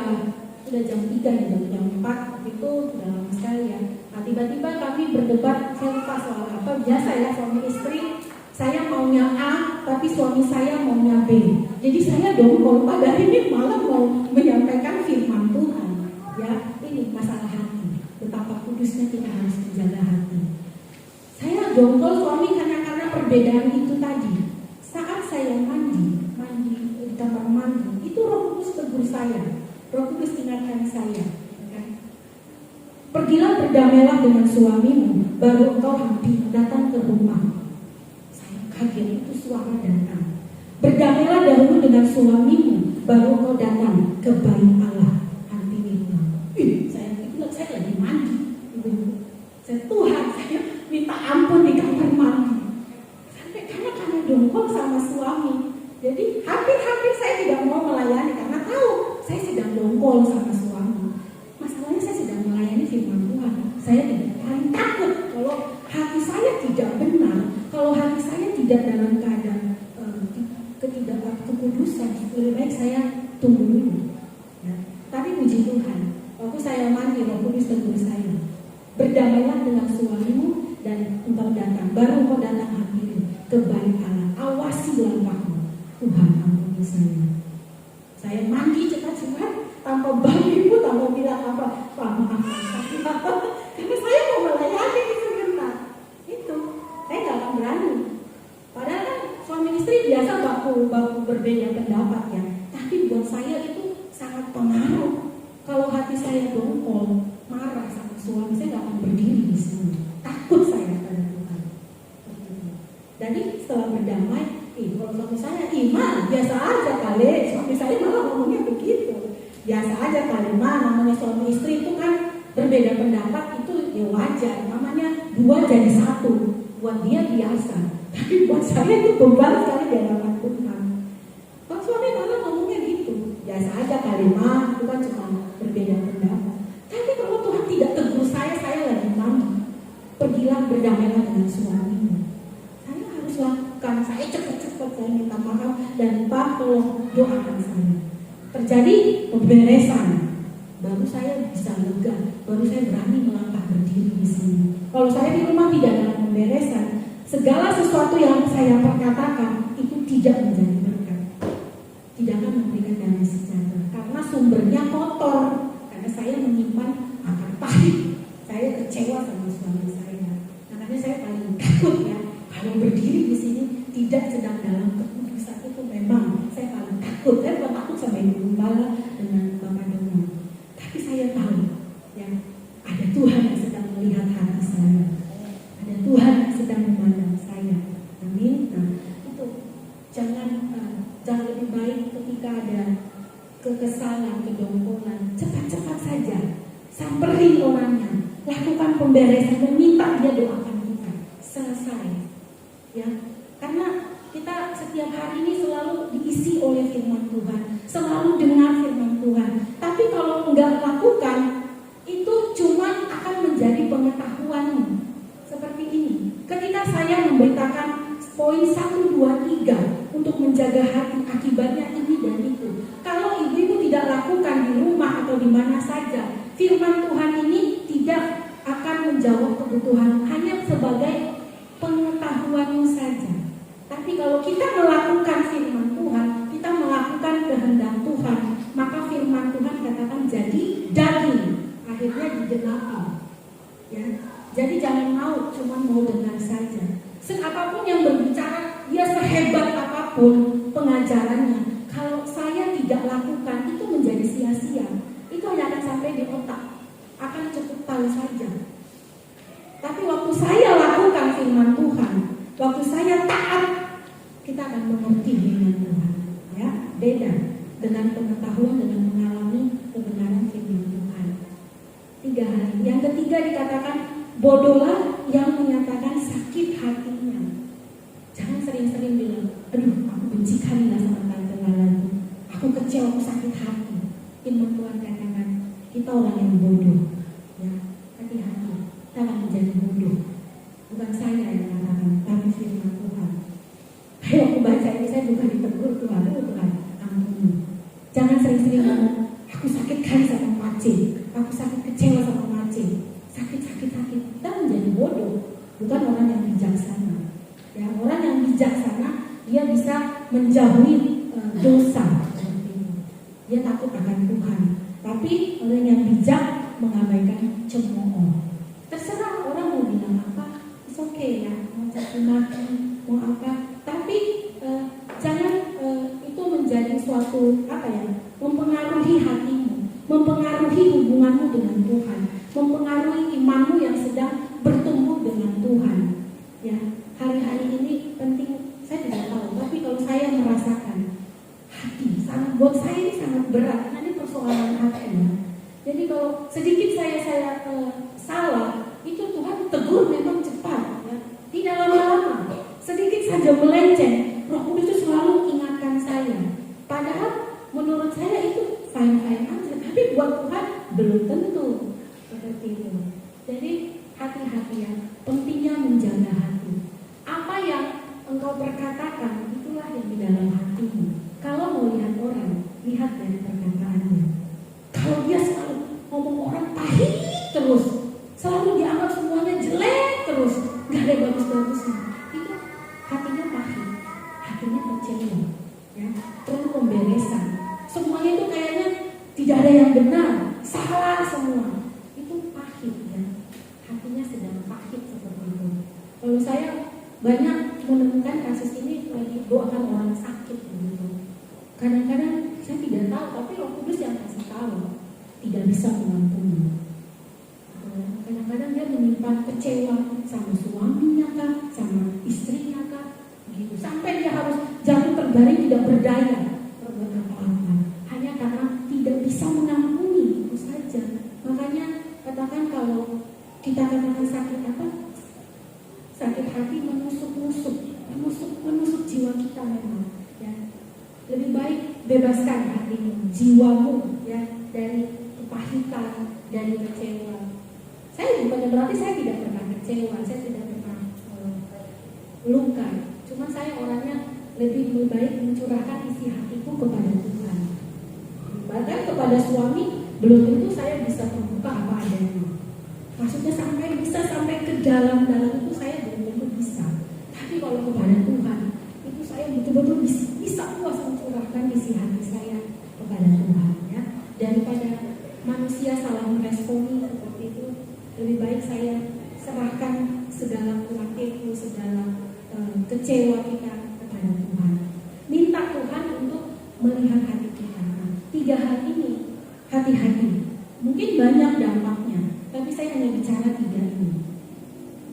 jam 3 ya, jam 4 itu sudah lama sekali ya. Nah, tiba-tiba kami berdebat, saya lupa soal apa. Biasa ya suami istri, saya maunya A tapi suami saya maunya B. Jadi saya dongkol, pada ini malah mau menyampaikan firman Tuhan. Ya, ini masalah hati. Betapa kudusnya kita harus menjaga hati. Saya dongkol suami karena perbedaan itu tadi. Saat saya mandi di kamar mandi, itu Roh Kudus tegur saya. Roh Kudus ingatkan saya, kan? Pergilah berdamailah dengan suamimu, baru engkau hampir datang ke rumah. Saya kaget, itu suara datang. Berdamailah dahulu dengan suamimu, baru engkau datang ke bait Allah. Saya lagi mandi. Tuhan, saya minta ampun di kamar mandi. Sampai karena dongkol sama suami. Jadi hampir saya tidak mau melayani karena tahu saya sedang dongkol sama suami. Masalahnya saya sedang melayani firman Tuhan. Saya tidak paling takut kalau hati saya tidak benar, kalau hati saya tidak dalam keadaan kekudusan. Lebih baik saya tunggu dulu. Ya. Tapi puji Tuhan, waktu saya mandi, Roh Kudus tegur saya. Berdamailah dengan suamimu dan engkau datang, baru engkau datang hampir ke bait Allah. Awasi langkahmu. Tuhan ampuni saya. Saya mandi cepat-cepat tanpa bagimu, tanpa bilang apa, Pak maafkan saya. Karena saya mau melayani sebentar. Itu saya nggak akan berani. Padahal kan suami istri biasa baku berbeda pendapat ya. Tapi buat saya itu sangat pengaruh. Kalau hati saya dongkol, marah sama suami, saya nggak akan berdiri di sini. Takut saya pada Tuhan. Jadi setelah berdamai, kalau suami saya, biasa aja kali. Suami saya malah ngomongnya begitu. Biasa aja kali, namanya suami istri itu kan berbeda pendapat, itu ya wajar. Namanya dua jadi satu. Buat dia biasa. Tapi buat saya itu beban sekali di hadapan Tuhan. Kalau suami malah ngomongnya gitu, biasa aja kalimat, itu kan cuma berbeda pendapat. Tapi kalau Tuhan tidak tegur saya lagi mandi, pergilah berdamailah dengan suamimu. Saya harus lakukan, saya cepat-cepat saya minta maaf dan Pak tolong doakan saya. Terjadi pemberesan, baru saya bisa lega, baru saya berani melangkah berdiri di sini. Kalau saya di rumah tidak ada pemberesan, segala sesuatu yang saya perkatakan itu tidak menjadi berkat, tidak akan memberikan damai sejahtera karena sumbernya kotor. Karena saya menyimpan akar pahit, saya kecewa sama suami saya. Makanya saya paling takut ya kalau berdiri di sini tidak sedang dalam kekudusan itu, memang saya paling takut. Saya bukan takut sama Ibu Gembala dengan Bapak Dono, tapi saya tahu ya ada Tuhan yang sedang melihat hati saya, ada Tuhan yang sedang memandang saya. Amin. Nah, itu jangan lebih baik ketika ada kekesalan, kedongkolan, cepat-cepat saja samperin orangnya, lakukan pemberesan dan minta dia doakan kita, selesai ya. Karena kita setiap hari ini selalu diisi oleh firman Tuhan, selalu dengar firman Tuhan. Tapi kalau enggak lakukan, itu cuma akan menjadi pengetahuanmu. Seperti ini, ketika saya memberitakan poin 1, 2, 3 untuk menjaga hati, akibatnya ini dan itu. Kalau ibu-ibu tidak lakukan di rumah atau di mana saja, firman Tuhan ini tidak akan menjawab kebutuhan, hanya sebagai pengetahuanmu saja. Tapi kalau kita melakukan firman Tuhan, kita melakukan kehendak Tuhan, maka firman Tuhan katakan jadi daging, akhirnya digenapi ya. Jadi jangan cuma mau dengar saja. Apapun yang berbicara, dia sehebat apapun pengajarannya, kalau saya tidak lakukan, itu menjadi sia-sia. Itu hanya akan sampai di otak, akan cukup tahu saja. Tapi waktu saya lakukan firman Tuhan, waktu saya taat, kita akan mengerti firman Tuhan ya. Beda dengan pengetahuan, dengan mengalami kebenaran firman Tuhan. 3 hal. Yang ketiga dikatakan, bodohlah yang menyatakan sakit hatinya. Jangan sering-sering bilang, aduh aku benci kali lah sama tante Lala, aku kecewa, aku sakit hati. Firman Tuhan katakan, kita orang yang bodoh ya. Hati-hati, kita akan menjadi bodoh. Bukan saya yang mengatakan, tapi firman Tuhan. Ayo aku baca ini, saya juga ditegur Tuhan, Tuhan ampuni. Jangan sering-sering ngomong, aku sakit kali sama Pace, aku sakit kecewa sama Pace, sakit. Kita menjadi bodoh, bukan orang yang bijaksana. Ya, orang yang bijaksana dia bisa menjauhi dosa seperti itu. Dia takut akan Tuhan. Tapi orang yang bijak mengabaikan cemooh. Terserah orang mau bilang apa, it's okay ya, mau caci maki, mau apa. Tapi jangan itu menjadi suatu mempengaruhi hatimu, mempengaruhi hubunganmu dengan Tuhan, mempengaruhi imanmu yang sedang bertumbuh dengan Tuhan. Ya, hari-hari ini penting, saya tidak tahu, tapi kalau saya merasakan hati, buat saya ini sangat berat, karena ini persoalan hati ya. Jadi kalau sedikit saya salah, itu Tuhan tegur memang cepat ya. Tidak lama-lama, sedikit saja melenceng, Roh Kudus itu selalu ingatkan saya. Padahal menurut saya itu fine-fine aja, tapi buat Tuhan belum tentu seperti itu. Jadi hati-hati ya, pentingnya menjaga hati. Apa yang engkau perkatakan, itulah yang di dalam hatimu. Kalau mau lihat orang, lihat dari perkataannya. Kalau dia selalu ngomong orang pahit terus, selalu dianggap semuanya jelek terus, gak ada bagus-bagusnya, itu hatinya pahit, hatinya kecewa ya, perlu pemberesan. Semuanya itu kayaknya tidak ada yang benar, salah semua, itu pahit ya, hatinya sedang pahit seperti itu. Kalau saya banyak menemukan kasus ini lagi doakan orang sakit begitu. Kadang-kadang saya tidak tahu, tapi Roh Kudus yang kasih tahu, tidak bisa mengampuni. Kadang-kadang dia menyimpan kecewa sama suaminya kah, sama istrinya kah, begitu. Sampai dia harus jatuh terbaring tidak berdaya berbuat apa-apa, hanya karena tidak bisa mengampuni, itu saja. Makanya katakan kalau kita katakan sakit hati menusuk-nusuk, jiwa kita memang, ya. Lebih baik bebaskan hatimu, jiwamu, ya, dari kepahitan, dari kecewa. Saya bukan berarti saya tidak pernah kecewa, saya tidak pernah luka. Cuma saya orangnya lebih baik mencurahkan isi hatiku kepada Tuhan. Bahkan kepada suami belum tentu saya bisa terbuka apa adanya. Maksudnya bisa sampai ke dalam-dalam itu saya belum tentu bisa. Tapi kalau kepada Tuhan itu saya betul-betul bisa puas mencurahkan isi hati saya kepada Tuhan, ya. Daripada manusia salah meresponi seperti itu, lebih baik saya serahkan segala khawatirku, segala kecewa kita kepada Tuhan. Minta Tuhan untuk melihat hati kita. Nah, 3 hal ini, hati-hati. Mungkin banyak dampaknya, tapi saya hanya bicara 3 ini.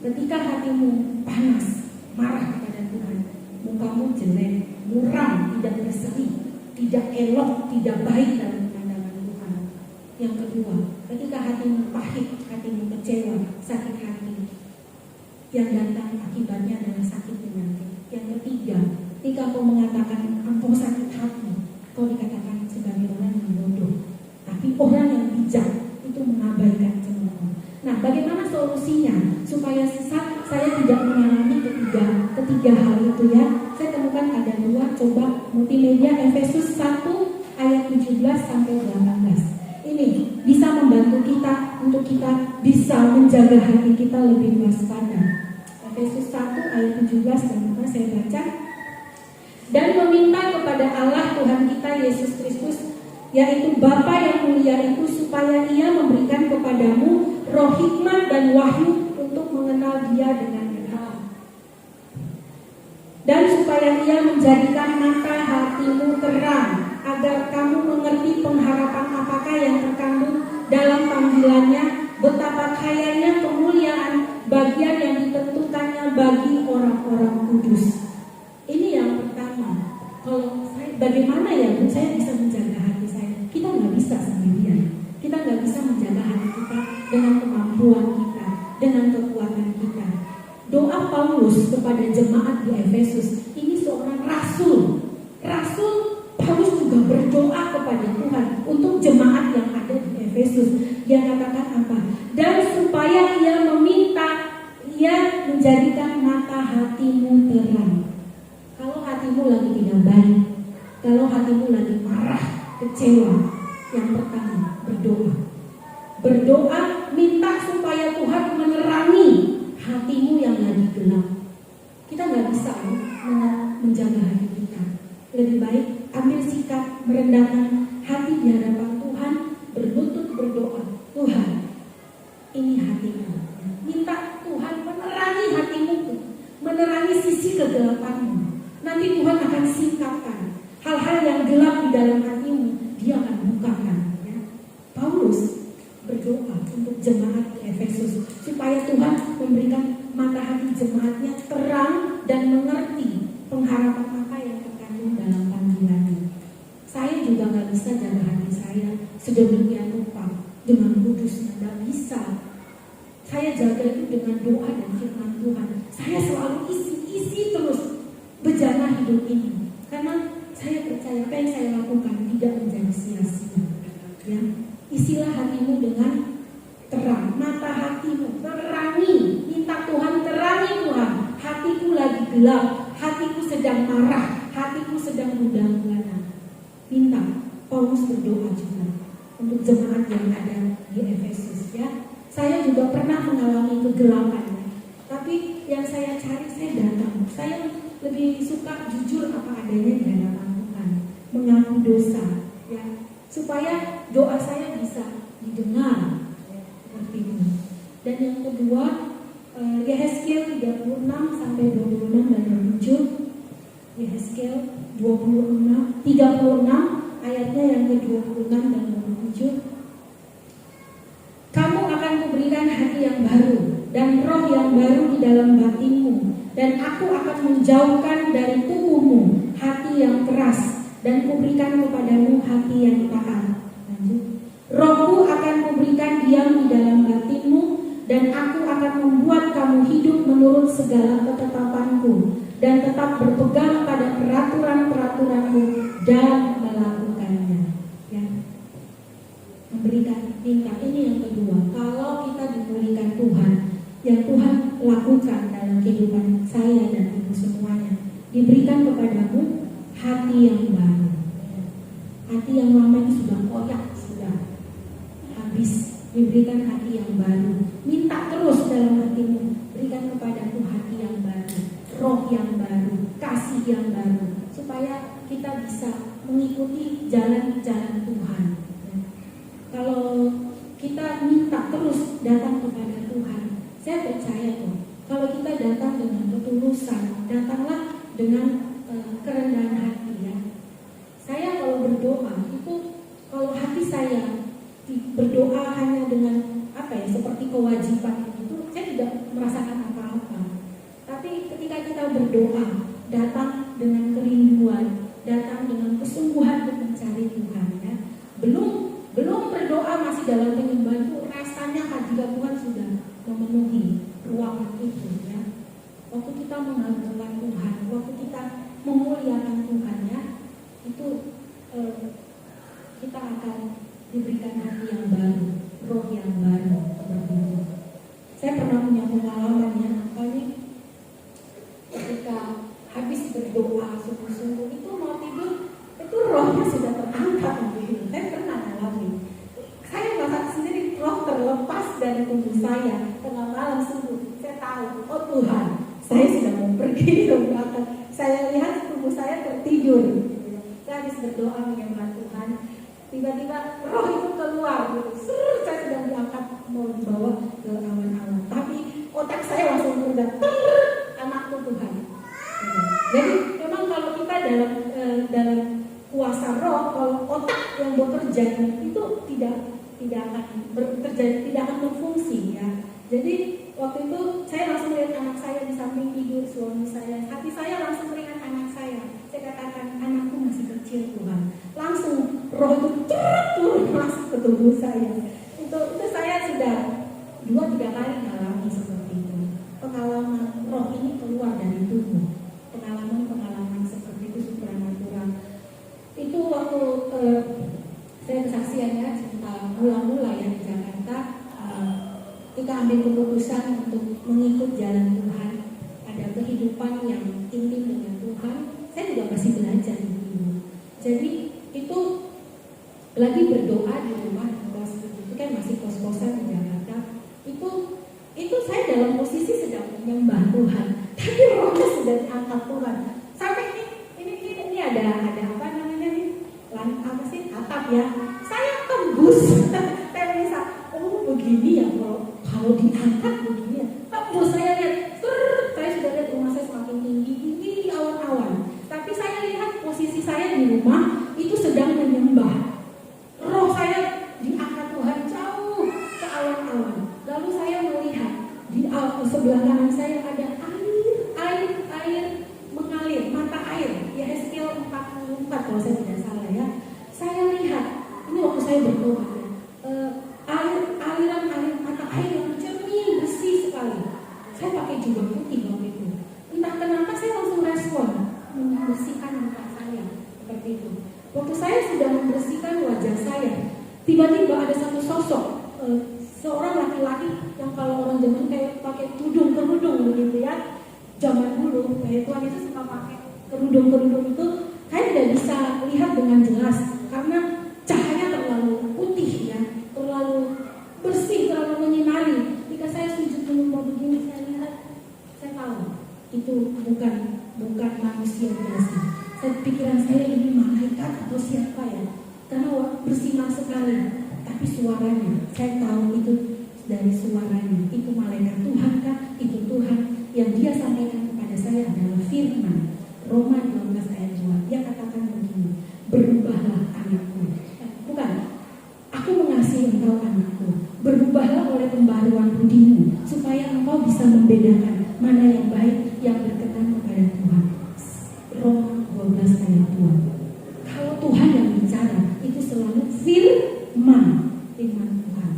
Ketika hatimu panas, marah kepada Tuhan, mukamu jelek, muram, tidak berseri, tidak elok, tidak baik dalam pandangan Tuhan. Yang kedua, ketika hatimu pahit, hatimu kecewa, sakit hati, yang datang akibatnya adalah sakit penyakit. Yang ketiga, ketika kau mengatakan engkau sakit hati, kau dikatakan sebagai orang yang bodoh. Tapi orang yang bijak itu mengabaikan cemooh. Nah, bagaimana solusinya supaya saya tidak mengalami ketiga hal itu, ya? Saya temukan ada 2, coba multimedia Efesus 1 ayat 17 sampai 18. Ini bisa membantu kita untuk kita bisa menjaga hati kita lebih waspada. Efesus 1 ayat 17 dan saya baca. Dan meminta kepada Allah Tuhan kita Yesus Kristus, yaitu Bapa yang mulia itu, supaya Ia memberikan kepadamu roh hikmat dan wahyu untuk mengenal Dia dengan benar. Dan supaya Ia menjadikan mata hatimu terang, agar kamu mengerti pengharapan apakah yang terkandung dalam panggilannya, betapa kayanya kemuliaan bagian yang ditentukannya bagi orang-orang kudus. Ini yang pertama. Kalau bagaimana ya Bu, saya bisa menjaga hati saya? Kita nggak bisa sendirian. Kita nggak bisa menjaga hati kita dengan kemampuan kita, dengan kekuatan kita. Doa Paulus kepada jemaat di Efesus, ini seorang rasul. Paulus juga berdoa kepada Tuhan untuk jemaat yang ada di Efesus. Dia katakan apa? Dan supaya ia menjadikan mata hatimu terang. Kalau hatimu lagi tidak baik, kalau hatimu lagi marah, kecewa, yang pertama berdoa, minta supaya Tuhan menerangi hatimu yang lagi gelap. Kita nggak bisa menjaga hati kita. Lebih baik ambil sikap merendahkan hati di hadapan Tuhan, berlutut berdoa, Tuhan, ini hatimu. Minta Tuhan menerangi hatimu, menerangi sisi kegelapanmu. Nanti Tuhan akan singkapkan hal-hal yang gelap di dalam hatimu, Dia akan bukakan, ya. Paulus berdoa untuk jemaat di Efesus supaya Tuhan memberikan mata hati jemaatnya terang dan mengerti pengharapan apa yang terkandung dalam panggilannya. Saya juga gak bisa jaga hati saya sedemikian rupa dengan kudusnya, gak bisa. Saya jaga itu dengan doa dan firman Tuhan. Saya selalu isi terus bejana hidup ini, karena saya percaya apa yang saya lakukan tidak menjadi sia-sia, ya. Isilah hatimu dengan terang, mata hatimu terangi, minta Tuhan terangi. Tuhan, hatiku lagi gelap, hatiku sedang marah, hatiku sedang gundah-gulana. Minta. Paulus berdoa juga untuk jemaat yang ada di Efesus, ya. Saya juga pernah mengalami kegelapan, tapi yang saya cari, saya datang. Saya lebih suka jujur apa adanya di hadapan Tuhan, mengaku dosa, ya, supaya doa saya bisa didengar, ya, seperti itu. Dan yang kedua, Yehezkiel 36 sampai 26 dan 27. Yehezkiel 36 ayatnya yang ke-26 dan 27. Kamu akan kuberikan hati yang baru dan roh yang baru di dalam batinmu, dan aku akan menjauhkan dari tubuhmu hati yang keras dan kuberikan kepadamu hati yang taat. Lanjut. Rohku akan kuberikan diam di dalam batinmu, dan aku akan membuat kamu hidup menurut segala ketetapanku dan tetap berpegang pada dan melakukannya. Ya, memberikan minta ini yang kedua. Kalau kita dipulihkan Tuhan, yang Tuhan lakukan dalam kehidupan saya dan ibu semuanya, diberikan kepadamu hati yang baru. Hati yang lama itu sudah koyak, sudah habis. Diberikan hati yang baru. Minta terus dalam hatimu, berikan kepadaku hati yang baru, roh yang baru, kasih yang baru, supaya kita bisa mengikuti jalan-jalan Tuhan. Kalau kita minta terus datang kepada Tuhan, saya percaya kok, kalau kita datang dengan ketulusan, datanglah dengan kerendahan hati ya. Saya kalau berdoa itu, kalau hati saya berdoa hanya dengan seperti kewajiban itu, saya tidak merasakan apa-apa. Tapi ketika kita berdoa, datang dengan kerinduan, datang dengan kesungguhan untuk mencari Tuhan ya. Belum berdoa masih dalam penyembahan itu, rasanya hadirat Tuhan sudah memenuhi ruangan itu ya. Waktu kita mengagungkan Tuhan, waktu kita memuliakan Tuhan ya, itu kita akan diberikan hati yang baru, roh yang baru seperti itu. Saya pernah punya pengalaman ya, ketika habis berdoa sungguh-sungguh itu mau tidur, itu rohnya sudah terangkat gitu. Saya pernah alami. Saya merasa sendiri roh terlepas dari tubuh saya tengah malam sungguh. Saya tahu, oh Tuhan, saya sudah mau pergi ke belakang. Saya lihat tubuh saya tertidur. Saya habis berdoa menyembah Tuhan. Tiba-tiba roh itu keluar gitu. Saya sudah diangkat mau dibawa ke awan-awan. Tapi otak saya langsung bergerak. Anakku Tuhan. Jadi memang kalau kita dalam kuasa roh, kalau otak yang bekerja itu tidak akan bekerja, tidak akan berfungsi ya. Jadi waktu itu saya langsung melihat anak saya di samping tidur, suami saya, hati saya langsung teringat anak saya. Saya katakan, anakku masih kecil Tuhan. Langsung roh itu turun masuk ke tubuh saya. Itu saya sudah 2-3 kali mengalami seperti itu. Pengalaman roh ini keluar dari tubuh. Pengalaman seperti itu supranatural. Itu waktu saya kesaksian ya, cerita mula-mula ya di Jakarta. Kita ambil keputusan untuk mengikut jalan Tuhan, ada kehidupan yang intim dengan Tuhan. Saya juga masih belajar dulu. Jadi itu lagi berdoa di rumah kos, itu kan masih kos-kosan di Jakarta. Itu saya dalam posisi sedang menyembah Tuhan, tapi rohnya sudah diangkat Tuhan. Sampai ini ada apa namanya nih? Atap ya. Saya tembus. Saya bisa, oh begini ya kalau diangkat begini ya. Tembus saya lihat, saya sudah lihat rumah saya semakin tinggi awan-awan. Tapi saya lihat posisi saya di rumah itu sedang menyembah. Roh saya diangkat Tuhan jauh ke awan-awan. Lalu saya melihat di sebelah kanan saya ada air mengalir, mata air. Ya Yeskiel 44 kalau saya tidak salah ya. Saya lihat, ini waktu saya berdoa ya, aliran mata air yang jernih, bersih sekali. Saya pakai jubah putih waktu itu. Entah kenapa saya langsung respon membersihkan muka saya seperti itu. Waktu saya sudah membersihkan wajah saya, tiba-tiba ada satu sosok, seorang laki-laki yang kalau orang zaman kayak pakai kerudung begitu ya. Zaman dulu kayak Tuhan itu suka pakai kerudung itu, saya tidak bisa lihat dengan jelas karena cahaya terlalu putih ya, terlalu bersih, terlalu menyinari. Ketika saya sujud menyembah begini, saya lihat, saya tahu itu bukan manusia biasa. Pikiran saya ini malaikat atau siapa ya? Karena bersinar sekali. Tapi suaranya, saya tahu itu dari suaranya. Itu malaikat Tuhan kah? Itu Tuhan yang dia sampaikan kepada saya adalah firman. Roma 12 ayat 2. Dia katakan begini, berubahlah anakku. Bukan, aku mengasihi engkau anakku. Berubahlah oleh pembaharuan budimu, supaya engkau bisa membedakan mana yang baik, yang berkenan kepada Tuhan. Roma 12 ayat 2. Kalau Tuhan yang bicara, itu selalu firman Tuhan.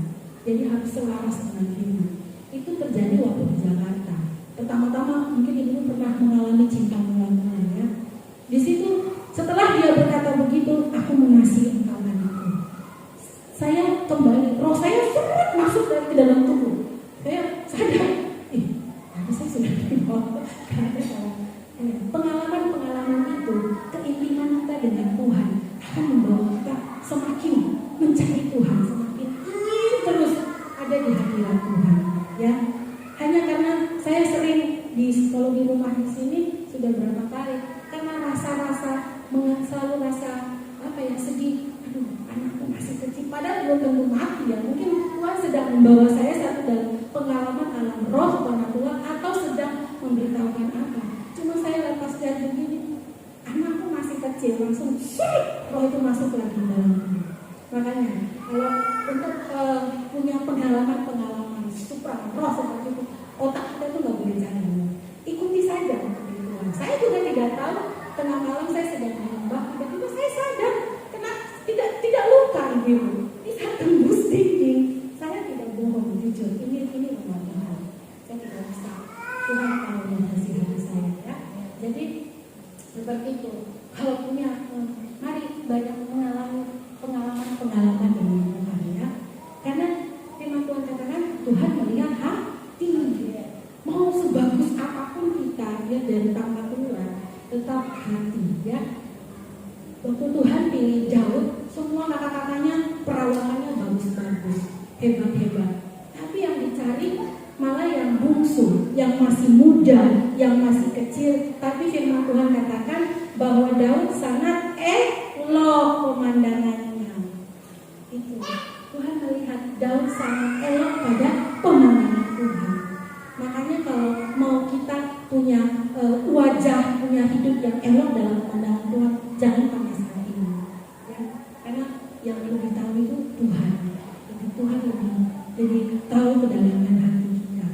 Jadi harus selaras dengan firman. Itu terjadi waktu di Jakarta. Pertama-tama mungkin ibu pernah mengalami cinta mula-mula ya. Di situ setelah dia berkata itu aku mengasihi engkau anakku. Saya kembali, roh saya seret masuk ke dalam tubuh. Saya sadar, apa saya sudah dibawa. Pengalaman-pengalaman itu, keintiman kita dengan Tuhan akan membawa kita semakin mencari Tuhan, semakin ingin terus ada di hadirat Tuhan. Ya, hanya karena saya sering kalau di rumah di sini sudah berapa kali, karena rasa-rasa selalu rasa sedih. Aduh, anakku masih kecil, padahal belum tentu mati ya. Mungkin Tuhan sedang membawa saya satu dalam pengalaman alam roh supernatural atau sedang memberitahukan apa. Cuma saya lepas dari begini, anakku masih kecil, langsung roh itu masuk lagi dalam. Makanya kalau untuk punya pengalaman supernatural seperti itu, otak kita tuh nggak boleh jalan. Ikuti saja Tuhan. Saya juga tidak tahu, tengah malam saya sedang menyembah, tiba-tiba saya sadar kena tidak luka ibu, bisa tembus dinding. Saya tidak bohong, jujur. Ini rumah Tuhan. Saya tidak bisa. Tuhan tahu yang kasih hati saya ya. Jadi seperti itu. Kalau punya, mari banyak mengalami pengalaman dengan Tuhan ya. Karena firman Tuhan katakan Tuhan melihat hati. Mau sebagus apapun kita ya dari tampak luar, tetap hati ya. Waktu Tuhan pilih Daud, semua kata-katanya perawakannya bagus-bagus, hebat-hebat. Tapi yang dicari malah yang bungsu, yang masih muda, yang masih kecil. Tapi firman Tuhan katakan bahwa Daud sangat elok pemandangannya. Itu Tuhan melihat Daud sangat elok pada pemandangan Tuhan. Makanya kalau mau kita punya wajah, punya hidup yang elok dalam pandangan Tuhan, jangan pakai saat ini ya. Karena yang lebih tahu itu Tuhan. Jadi Tuhan lebih tahu kedalaman hati kita.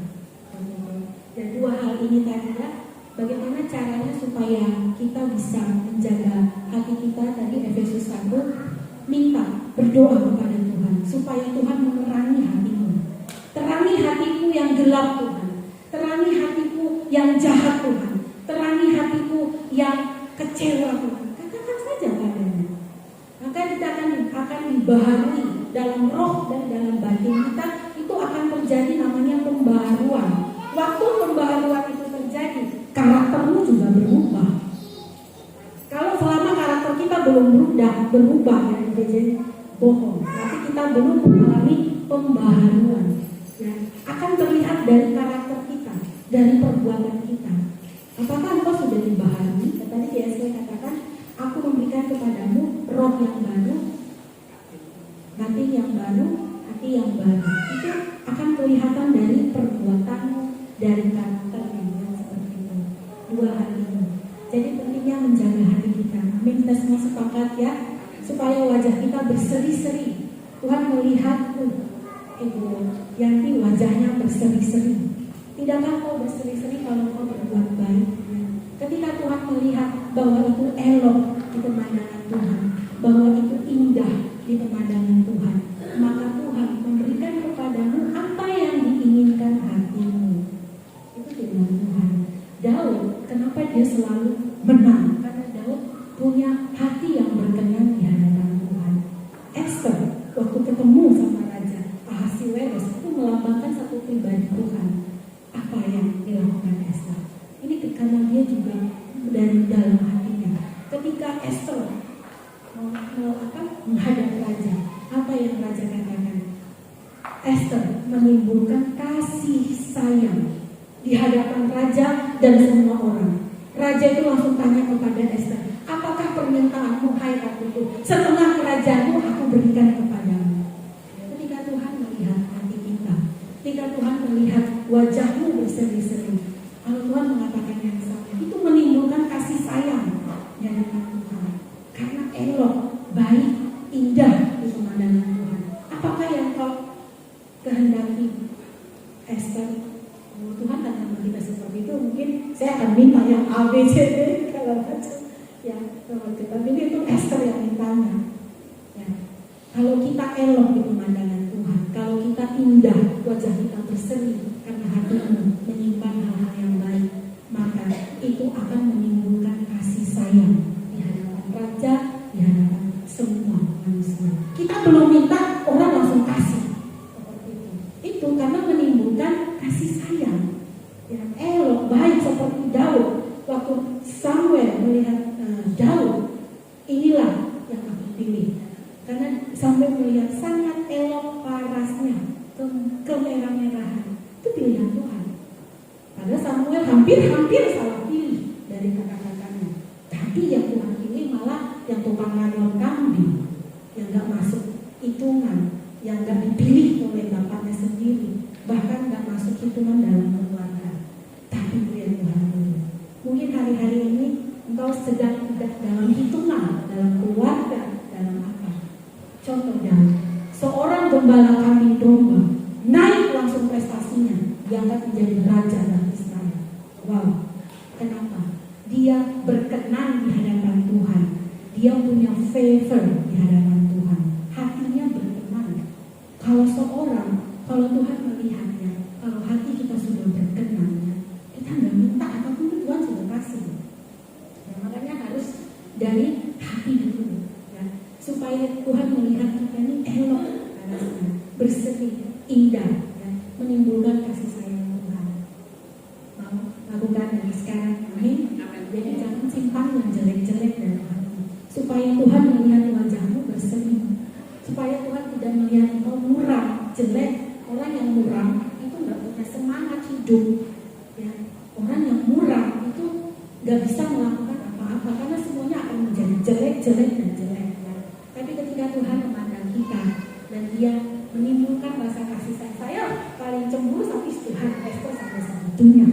Dan dua hal ini tadi ya, bagaimana caranya supaya kita bisa menjaga hati kita. Tadi Efesus 1, minta, berdoa kepada Tuhan supaya Tuhan menerangi hatimu. Terangi hatiku yang gelap Tuhan, terangi hatiku yang jahat Tuhan, terangi hatiku yang kecewa Tuhan. Katakan saja padanya. Maka kita akan dibaharui dalam roh dan dalam batin kita. Itu akan terjadi namanya pembaharuan. Waktu pembaharuan itu terjadi, karaktermu juga berubah. Kalau selama karakter kita belum berubah ya, jadi bohong. Tapi kita belum mengalami pembaharuan. Ya, akan terlihat dari karakter kita, dari perbuatan kita. Apakah engkau sudah dibaharui? Tadi saya katakan, aku memberikan kepadamu roh yang baru, batin yang baru, hati yang baru. Itu akan kelihatan dari perbuatanmu, dari karakternya seperti itu. Dua hal ini. Jadi pentingnya menjaga hati kita. Amin, kita semua sepakat ya, supaya wajah kita berseri-seri. Tuhan melihat Ibu Yanti wajahnya berseri-seri. Tidakkah kau berseri-seri kalau kau berbuat baik? Ketika Tuhan melihat bahwa itu elok di pemandangan Tuhan, bahwa itu indah di pemandangan Tuhan, maka Tuhan memberikan kepadamu apa yang diinginkan hatimu. Itu firman Tuhan. Daud, kenapa dia selalu menang? Karena Daud punya hati yang berkenan di hadapan Tuhan. Esther, waktu ketemu sama Raja Ahasiweros, itu melambangkan satu pribadi Tuhan. Apa yang dilakukan Esther? Ini karena dia juga dari dalam hatinya. Ketika Esther menghadap Raja, apa yang Raja katakan? Esther menimbulkan kasih sayang di hadapan Raja dan semua orang. Raja itu langsung tanya kepada Esther, apakah permintaanmu hai ratuku? Setengah kerajaanmu aku berikan kepadamu. Ketika Tuhan melihat hati kita, ketika Tuhan melihat wajahmu berseri-seri, kalau Tuhan mengatakan yang sama, itu menimbulkan kasih sayang di hadapan Tuhan. Karena elok, baik, indah di pemandangan Tuhan. Apakah yang kau kehendaki, Esther? Tuhan akan kita seperti itu, mungkin saya akan minta yang A, B, C, D kalau macam ya, tapi itu Esther yang mintanya. Ya. Kalau kita elok di pemandangan Tuhan, kalau kita indah, wajah kita berseri karena hatimu menyimpan hal-hal yang baik, maka itu akan menimbulkan kasih sayang di hadapan Raja, di hadapan Kita belum minta, orang langsung kasih. Seperti itu. Itu karena menimbulkan kasih sayang. Yang elok, baik seperti Daud. Waktu Samuel melihat Daud, inilah yang aku pilih. Karena Samuel melihat sangat elok parasnya, kemerah-merahan. Itu pilihan Tuhan. Padahal Samuel hampir salah pilih dari kakak-kakaknya. Tapi yang Tuhan pilih malah yang tukang ngadon kambing, yang gak masuk hitungan, yang gak dipilih oleh bapaknya sendiri, bahkan gak masuk hitungan dalam keluarga. Tapi pilihan Tuhan pilih. Mungkin hari-hari ini engkau sedang tidak dalam hitungan, dalam keluarga, dalam apa? Contohnya, seorang gembala kambing domba naik langsung prestasinya, diangkat menjadi raja dalam Israel. Wow, kenapa? Dia berkenan di hadapan Tuhan. Dia punya favor di hadapan Tuhan. Hatinya berkenan. Kalau Tuhan melihatnya, kalau hati kita sudah berkenan, kita nggak minta apapun Tuhan sudah kasih. Ya, makanya harus dari hati dulu, ya, supaya Tuhan melihat kita ini elok, berseri, indah, ya, menimbulkan kasih sayang Tuhan. Mau lakukan dari sekarang, amin. Jadi jangan simpan yang jelek-jelek dalam hati, supaya Tuhan melihat wajahmu berseri, supaya Tuhan tidak melihat engkau muram, jelek. Orang yang muram itu nggak punya semangat hidup, ya. Orang yang muram itu nggak bisa melakukan apa-apa karena semuanya akan menjadi jelek dan jelek, ya. Tapi ketika Tuhan memandang kita dan Dia menimbulkan rasa kasih sayang, saya paling cemburu sama Tuhan Esther sampai segitunya.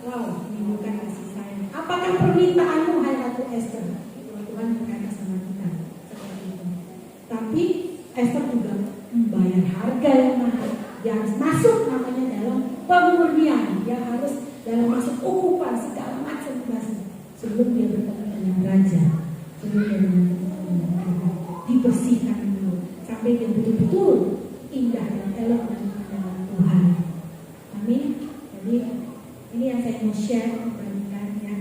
Wow, menimbulkan kasih sayang. Apakah permintaanmu hai Ratu Esther? Tuhan berkata sama kita seperti itu. Tapi Esther juga membayar harga yang mahal. Dia harus masuk namanya dalam pemurnian. Dia harus dalam masuk ukupan segala macam sebelum dia bertemu dengan raja, sebelum dia dibersihkan dulu sampai dia betul-betul indah dan elok dan dalam Tuhan. Amin. Jadi ini yang saya mau share membagikan, ya.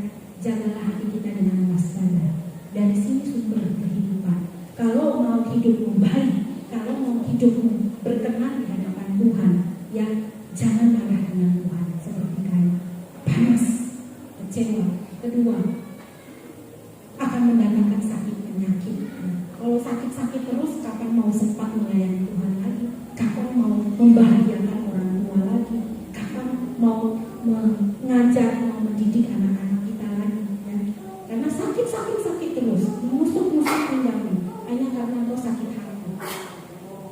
Jagalah hati kita dengan waspada. Dari sini sumber kehidupan. Kalau mau hidupmu baik, kalau mau hidupmu berkenan di hadapan Tuhan, ya jangan marah dengan Tuhan seperti kayak panas, kecewa. Kedua, akan mendatangkan sakit penyakit. Kalau sakit-sakit terus, kapan mau sempat melayani Tuhan lagi? Kapan mau membahagiakan orang tua lagi? Kapan mau mengajar, mau mendidik anak-anak kita lagi? Ya? Karena sakit terus, musuk-musuk pinggang. Hanya karena engkau sakit hati.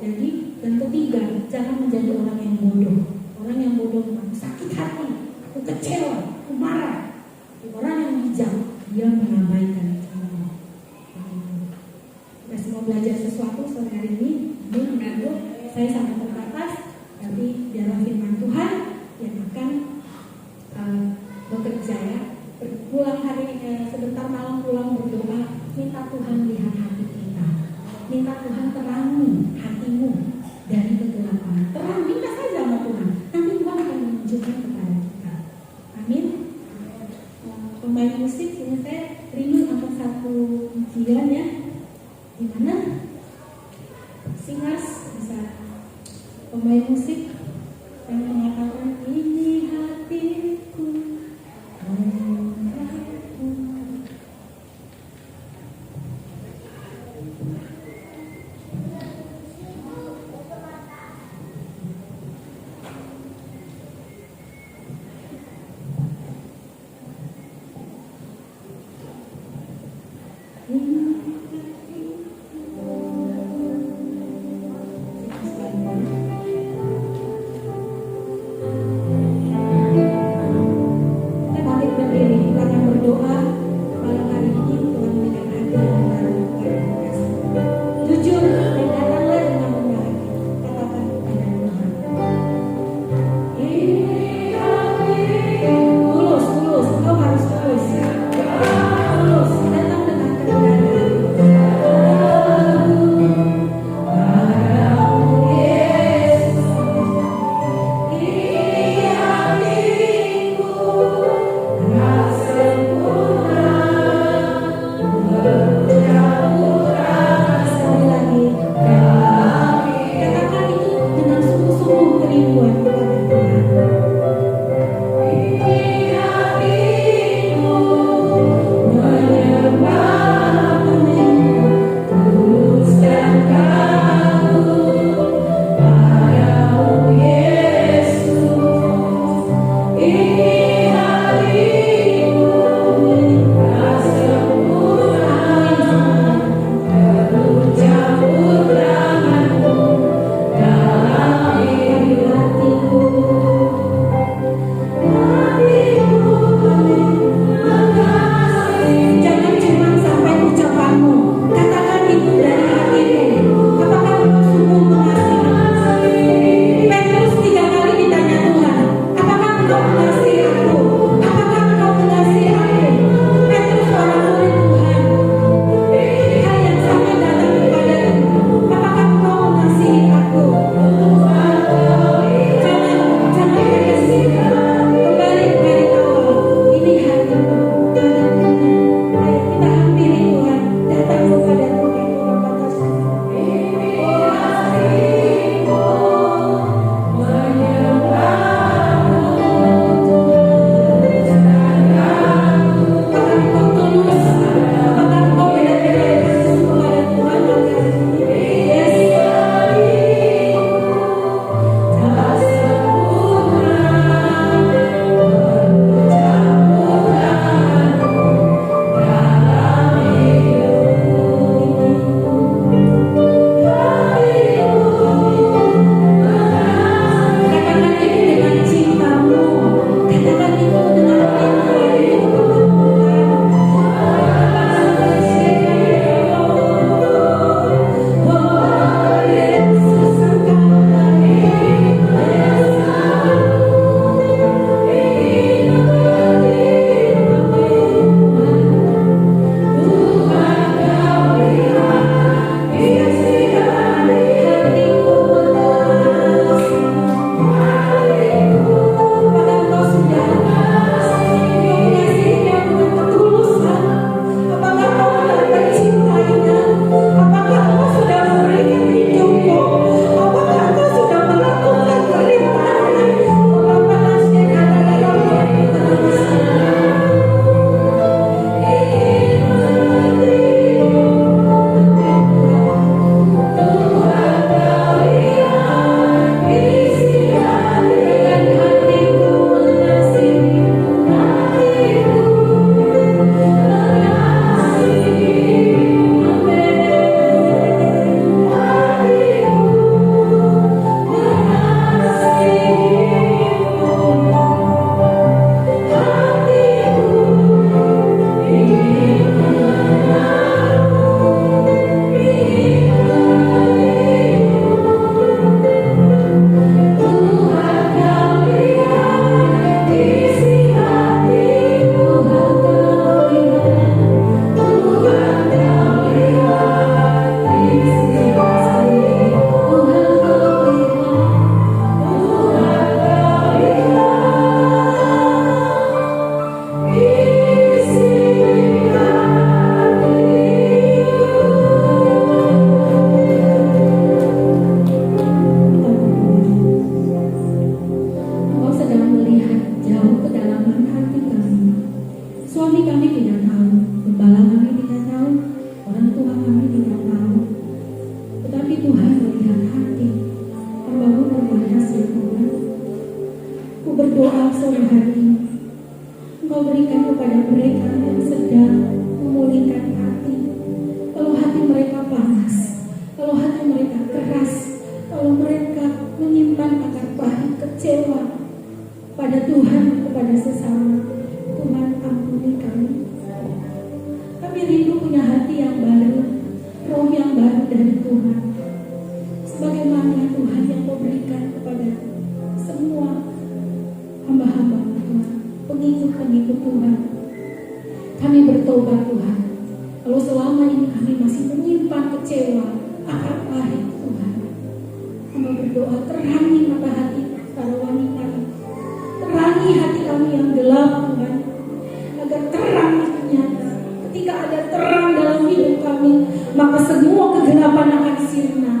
Jadi, dan ketiga, jangan menjadi orang yang bodoh. Orang yang bodoh, aku sakit hati, aku kecewa, aku marah. Orang yang bijak, dia mengabaikan semua. Kita semua belajar sesuatu sore hari ini. Saya sangat terbatas, tapi biarlah firman Tuhan yang akan bekerja, ya. Pulang hari sebentar malam pulang berdoa, minta Tuhan lihat hati kita, minta Tuhan terangi hatimu dari kegelapan. Terang, minta saja sama Tuhan, nanti Tuhan akan menunjukkan kepada kita. Amin. Pemain musik, ini saya rindu akan satu pujian, ya. Di mana singers bisa pemain musik yang mengatakan ini hatiku. Tulus, dari Tuhan. Sebagaimana Tuhan yang Kau berikan kepada semua hamba-hamba Tuhan, pengikut-pengikut Tuhan. Kami bertobat Tuhan, kalau selama ini kami masih menyimpan kecewa, akar pahit Tuhan. Hamba berdoa, terangi mata hati para wanita ini, terangi hati kami yang gelap Tuhan, agar terang itu nyata. Ketika ada terang dalam hidup kami, maka semua kegelapan akan sirna.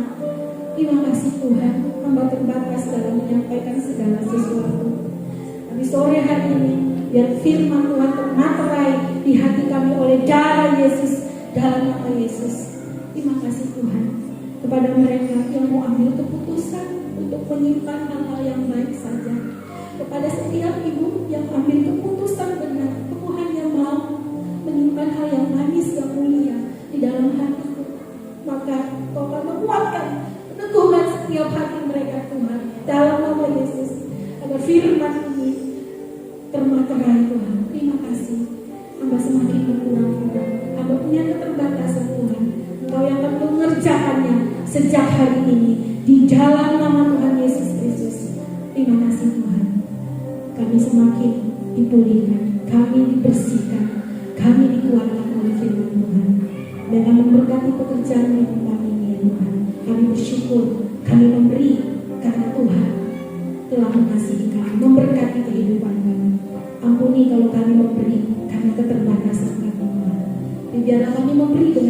Terima kasih Tuhan, hamba terbatas dalam menyampaikan segala sesuatu. Tapi sore hari ini, biar firman Tuhan termaterai di hati kami oleh darah Yesus, dalam nama Yesus. Terima kasih Tuhan kepada mereka yang mau ambil keputusan untuk menyimpan hal-hal yang baik saja. Kepada setiap ibu yang ambil keputusan benar, Tuhan yang mau menyimpan hal yang manis, yang mulia di dalam hatiku, maka Kau akan menguatkan, meneguhkan setiap hati mereka Tuhan, dalam nama Yesus, agar firman ini termaterai Tuhan. Terima kasih. Hamba semakin berkurang Tuhan, hamba punya keterbatasan Tuhan. Engkau yang akan mengerjakannya sejak hari ini di dalam nama Tuhan Yesus Kristus. Terima kasih Tuhan. Kami semakin dipulihkan, kami dibersihkan, kami dikuatkan oleh firman Tuhan. Dan kami memberkati pekerjaan hidup kami ini ya Tuhan. Kami bersyukur, kami memberi karena Tuhan telah mengasihi kami, memberkati kehidupan kami. Ampuni kalau kami memberi karena keterbatasan kami Tuhan. Dan biarlah kami memberi dengan